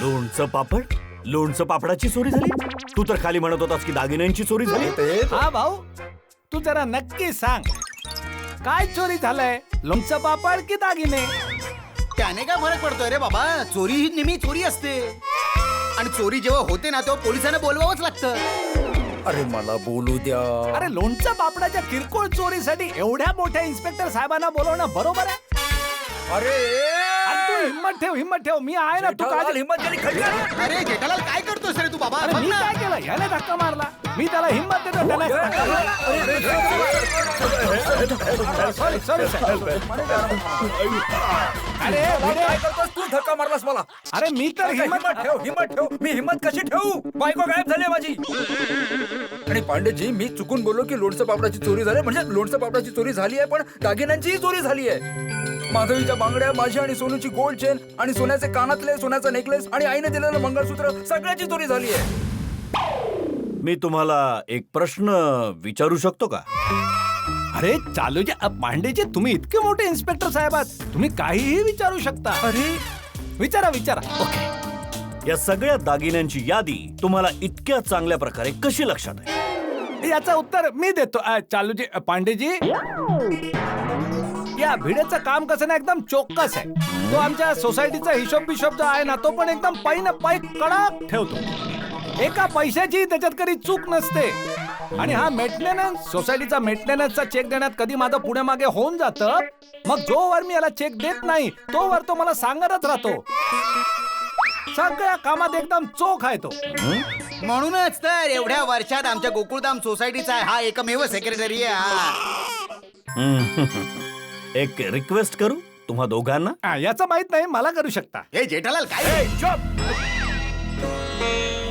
लोणचं पापड? लोणचं पापडाची चोरी झाली? तू तर खाली म्हणत होतास की दागिन्यांची चोरी झाली. हा भाऊ, तू जरा नक्की सांग, काय चोरी झालंय? लोणचं पापड की दागिने? त्याने काय फरक पडतोय रे बाबा? चोरी ही नेहमी चोरी असते, आणि चोरी जेव्हा होते ना तेव्हा पोलिसांना बोलवावंच लागतं. अरे मला बोलू द्या. अरे लोणचं पापडाच्या किरकोळ चोरीसाठी एवढ्या मोठ्या इन्स्पेक्टर साहेबांना बोलवणं बरोबर आहे? अरे तू हिम्मत ठेव, मी आहे ना. तू जेठालाल, हिम्मत झाली खाली आला. अरे जेठालाल, काय करतोस रे तू बाबा? अरे बघ मी ना. काय केलं? याने धक्का मारला, मी त्याला हिम्मत देतो, त्याने धक्का मारला. Sorry. अरे भिडे, काय करतोस तू? धक्का मारलास मला. अरे मी तर हिम्मत ठेव. मी हिम्मत कशी ठेवू? बायको गायब झाली माझी. आणि पांडेजी, मी चुकून बोललो की लोणचं पापडाची चोरी झाली, म्हणजे लोणचं पापडाची चोरी झाली आहे, पण दागिन्यांचीही चोरी झाली आहे. माधवीच्या बांगड्या, माझी आणि सोनूची गोल्ड चेन, आणि सोन्याचे कानातले, सोन्याचा नेकलेस, आणि आईने दिलेलं मंगळसूत्र, सगळ्याची चोरी झाली आहे. मी तुम्हाला एक प्रश्न विचारू शकतो का? अरे चालूचे पांडेजी, तुम्ही इतके मोठे इन्स्पेक्टर साहेब आहात, तुम्ही काहीही विचारू शकता. अरे विचारा. ओके. या सगळ्या दागिन्यांची यादी तुम्हाला इतक्या चांगल्या प्रकारे कशी लक्षात आहे? याचं उत्तर मी देतो. चालूजी, पांडेजी, या भिडेचं काम कसं ना एकदम चोक्कस आहे. तो आमच्या सोसायटीचा हिशोब जो आहे ना, तो पण एकदम पै कडक ठेवतो. एका पैशाची त्याच्यात कधी चूक नसते. आणि हा मेंटेनन्स, सोसायटीचा मेंटेनन्सचा चेक देण्यात कधी माझं पुढे मागे होऊन जातं. मग जोवर मी याला चेक देत नाही तोवर तो मला सांगतच राहतो. सगळ्या कामात एकदम चोख आहे तो. म्हणूनच तर एवढ्या वर्षात आमच्या गोकुळधाम सोसायटीचा हा एकमेव सेक्रेटरी आहे. एक रिक्वेस्ट करू तुम्हा दोघांना? याचं माहित नाही, मला करू शकता. हे जेठालाल, काय?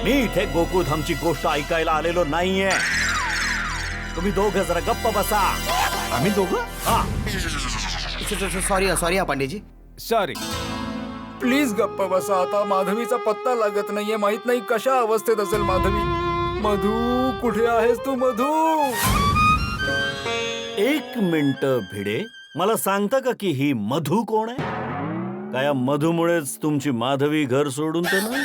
मी इथे गोकुळधामची गोष्ट ऐकायला आलेलो नाहीये. तुम्ही दोघं जरा गप्प बसा. आम्ही दोघं? हा, सॉरी पांडेजी. सॉरी. प्लीज गप्प बसा. आता माधवीचा पत्ता लागत नाहीये. माहित नाही कशा अवस्थेत असेल माधवी. मधू, कुठे आहेस तू मधू? एक मिनिट भिडे, मला सांगता का की ही मधू कोण आहे? काय या मधूमुळेच तुमची माधवी घर सोडून तर नाही?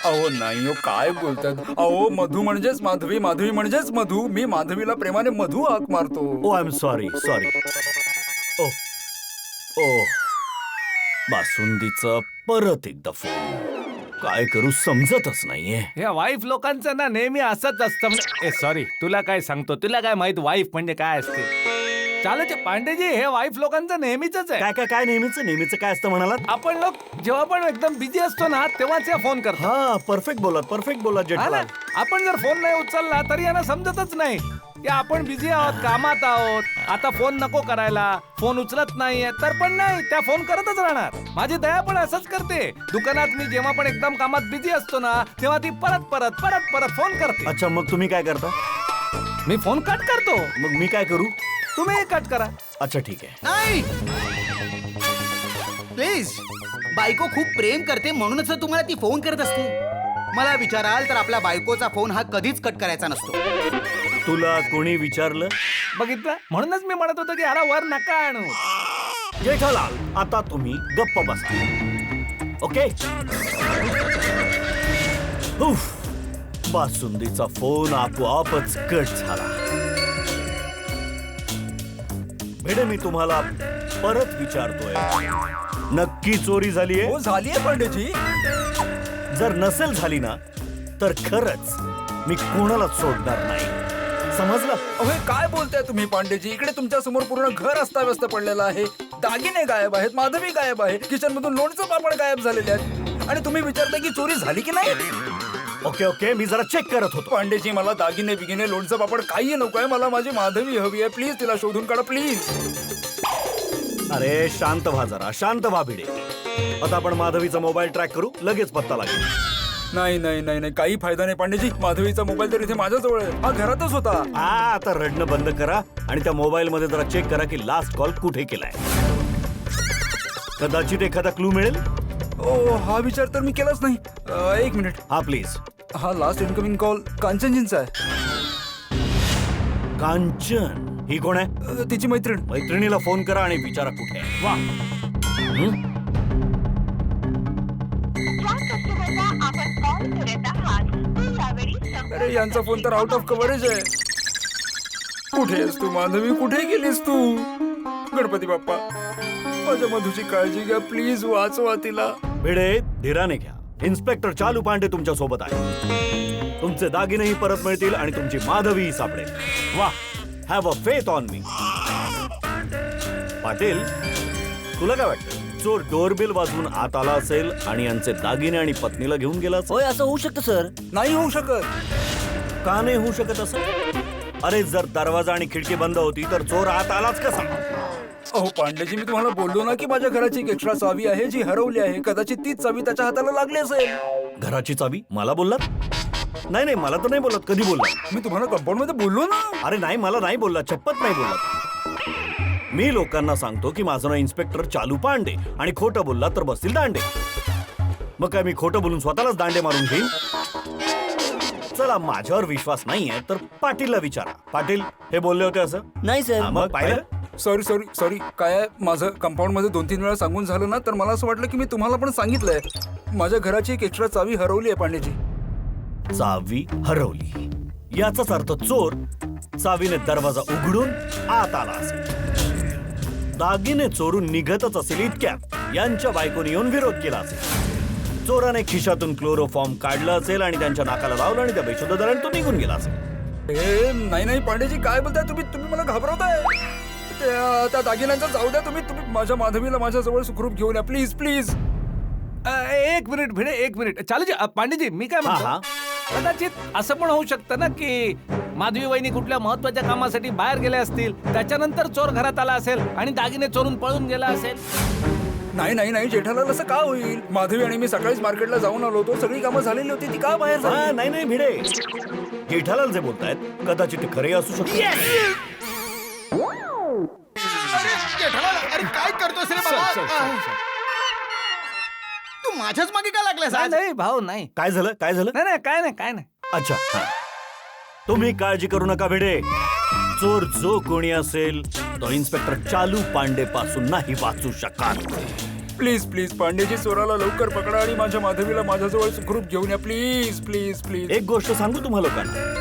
अहो नाही हो, काय बोलतात? अहो मधू म्हणजेच माधवी, माधवी म्हणजेच मधू. मी माधवीला प्रेमाने मधू हाक मारतो. ओ आय एम सॉरी. ओ बासुंदीचा परत एकदा फोन. काय करू समजतच नाहीये. या वाईफ लोकांचं ना नेहमी असंच असतं. सॉरी, तुला काय सांगतो, तुला काय माहित वाईफ म्हणजे काय असते? चालूचे पांडेजी, हे वाईफ लोकांचं नेहमीच आहे. काय नेहमीच काय असतं म्हणालात? आपण लोक जेव्हा पण एकदम बिझी असतो ना तेव्हाच या फोन करतो. हा, परफेक्ट बोला जेठालाल. आपण जर फोन नाही उचलला तरी यांना समजतच नाही की आपण बिझी आहोत, कामात आहोत. आता फोन नको करायला, फोन उचलत नाहीये तर पण नाही, त्या फोन करतच राहणार. माझी दया पण असंच करते. दुकानात मी जेव्हा पण एकदम कामात बिझी असतो ना तेव्हा ती परत फोन करते. अच्छा, मग तुम्ही काय करता? मी फोन कट करतो. मग मी काय करू? तुम्ही कट करा. अच्छा ठीक आहे. नाही, प्लीज. बायको खूप प्रेम करते म्हणूनच तुम्हाला ती फोन करत असते. मला विचाराल तर आपल्या बायकोचा फोन हा कधीच कट करायचा नसतो. तुला कोणी विचारलं? बघितलं, म्हणूनच मी म्हणत होतो की ह्याला वर नका आणू. जेठालाल, आता तुम्ही गप्प बसा. ओके. बासुंदीचा फोन आपोआपच कट झाला. भिडे, मी तुम्हाला परत विचारतोय, नक्की चोरी झालीये? हो झालीये पांडेजी. जर नसेल झाली ना तर खरंच मी कोणालाच सोडणार नाही. समजलं? अहो हे काय बोलताय तुम्ही पांडेजी? इकडे तुमच्या समोर पूर्ण घर अस्ताव्यस्त पडलेलं आहे. दागिने गायब आहेत, माधवी गायब आहे, किचन मधून लोणचं पापड गायब झालेले आहेत आणि तुम्ही विचारताय की चोरी झाली की नाही? ओके ओके, मी जरा चेक करत होतो. पांडेजी मला दागिने बिगिने लोणचं पापड काही नकोय. मला माझी माधवी हवी आहे. प्लीज तिला शोधून काढा प्लीज. अरे शांत व्हा जरा, शांत व्हा भिडे. आता आपण माधवीचा मोबाईल ट्रॅक करू, लगेच पत्ता लागेल. नाही नाही नाही नाही, काही फायदा नाही पांडेजी. माधवीचा मोबाईल तर इथे माझ्याजवळ आहे. हा घरातच होता. आता रडणं बंद करा आणि त्या मोबाईल मध्ये जरा चेक करा की लास्ट कॉल कुठे केलाय. कदाचित एखादा क्लू मिळेल. ओ हा विचार तर मी केलाच नाही. एक मिनिट. हा प्लीज. हा लास्ट इनकमिंग कॉल कांचनजींचा आहे. कांचन ही कोण आहे? तिची मैत्रीण. मैत्रिणीला फोन करा आणि विचारा कुठे आहे. वा. अरे यांचा फोन तर आउट ऑफ कव्हरेज आहे. कुठे आहेस तू माधवी? कुठे गेलीस तू? गणपती बाप्पा माझ्या मधूची काळजी घ्या प्लीज. वाचवा तिला. भिडे धीराने घ्या. इन्स्पेक्टर चालू पांडे तुमच्या सोबत आहे. तुमचे दागिनेही परत मिळतील आणि तुमची माधवीही सापडेल. वा. Have a faith on me. Patil तुला काय वाटतं? चोर डोरबेल वाजवून आत आला असेल आणि यांचे दागिने आणि पत्नीला घेऊन गेला असेल? होय असं होऊ शकतं सर. नाही होऊ शकत. का नाही होऊ शकत असं? अरे जर दरवाजा आणि खिडकी बंद होती तर चोर आत आलाच कसा? अहो पांडेजी मी तुम्हाला बोललो ना की माझ्या घराची एक एक्स्ट्रा चावी आहे जी हरवली आहे. कदाचित तीच चावी त्याच्या हाताला लागली असेल. घराची चावी मला बोललात? नाही नाही मला तर नाही बोलत. कधी बोललात? मी तुम्हाला कंपाऊंड मध्ये बोललो ना. अरे नाही मला नाही बोलला. चप्पत नाही बोललात. मी लोकांना सांगतो की माझं नाव इन्स्पेक्टर चालू पांडे आणि खोटं बोलला तर बसतील दांडे. मग काय मी खोटं बोलून स्वतःलाच दांडे मारून घेईन? चला माझ्यावर विश्वास नाहीये तर पाटीलला विचारा. पाटील हे बोलले होते असं? नाही सर. मग पाहिलं? Sorry sorry sorry. काय आहे, माझं कंपाऊंड मध्ये 2-3 वेळा सांगून झालं ना तर मला असं वाटलं की मी तुम्हाला पण सांगितलंय. माझ्या घराची एक एक्स्ट्रा चावी हरवली आहे पांडेजी. चावी हरवली याचाच अर्थ चोर चावीने दरवाजा उघडून आत आला असेल. दागिने चोरून निघतच असेल इतक्यात यांच्या बायकोने येऊन विरोध केला असेल. चोराने खिशातून क्लोरोफॉर्म काढलं असेल आणि त्यांच्या नाकाला लावलं आणि त्या बेशुद्ध दराने तो निघून गेला असेल. ए नाही नाही पांडेजी काय बोलताय तुम्ही? तुम्ही मला घाबरवताय. त्या दागिन्यांचा जाऊ द्या. तुम्ही माझ्या माधवीला माझ्याजवळ सुखरूप घेऊन या प्लीज प्लीज. एक मिनिट भिडे, एक मिनिट. चालूजी पांडेजी मी काय म्हणतो, कदाचित असं पण होऊ शकतं ना की माधवी वहिनी कुठल्या महत्वाच्या कामासाठी बाहेर गेल्या असतील, त्याच्यानंतर चोर घरात आला असेल आणि दागिने चोरून पळून गेला असेल. नाही नाही नाही जेठालाल असं का होईल? माधवी आणि मी सकाळीच मार्केटला जाऊन आलो होतो. सगळी कामं झालेली होती. ती का बाहेर झाली? नाही नाही भिडे जेठालाल जे बोलतायत कदाचित ते खरे असू शकते. अरे काय करतोस रे बाबा? तू माझ्याच मागे का लागलास आज? नाही भाऊ नाही. काय झालं? काय झालं? नाही नाही काय नाही काय नाही. अच्छा हा. तुम्ही काळजी करू नका भिडे. चोर जो कोणी असेल तो इन्स्पेक्टर चालू पांडे पासून नाही वाचू शकत. प्लीज प्लीज पांडेजी चोराला लवकर पकडा आणि माझ्या माधवीला माझ्याजवळ सुखरूप घेऊन या प्लीज प्लीज प्लीज. एक गोष्ट सांगू तुम्हा लोकांना,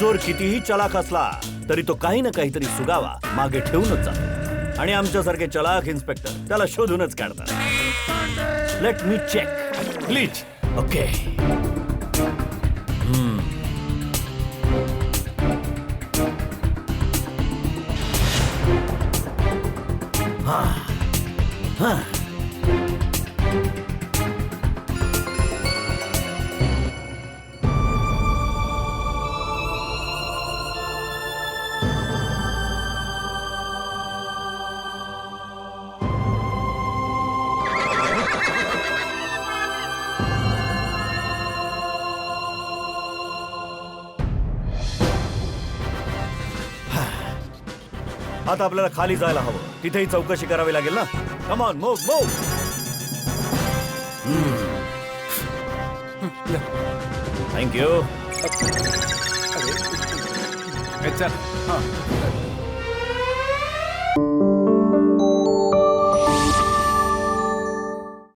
चोर कितीही चलाख असला तरी तो काही ना काहीतरी सुगावा मागे ठेवूनच जातो आणि आमच्यासारखे चलाख इन्स्पेक्टर त्याला शोधूनच काढतात. Let me check please. Okay हा हा आता आपल्याला खाली जायला हवं. तिथेही चौकशी करावी लागेल ना. Come on move move. Thank you. चल.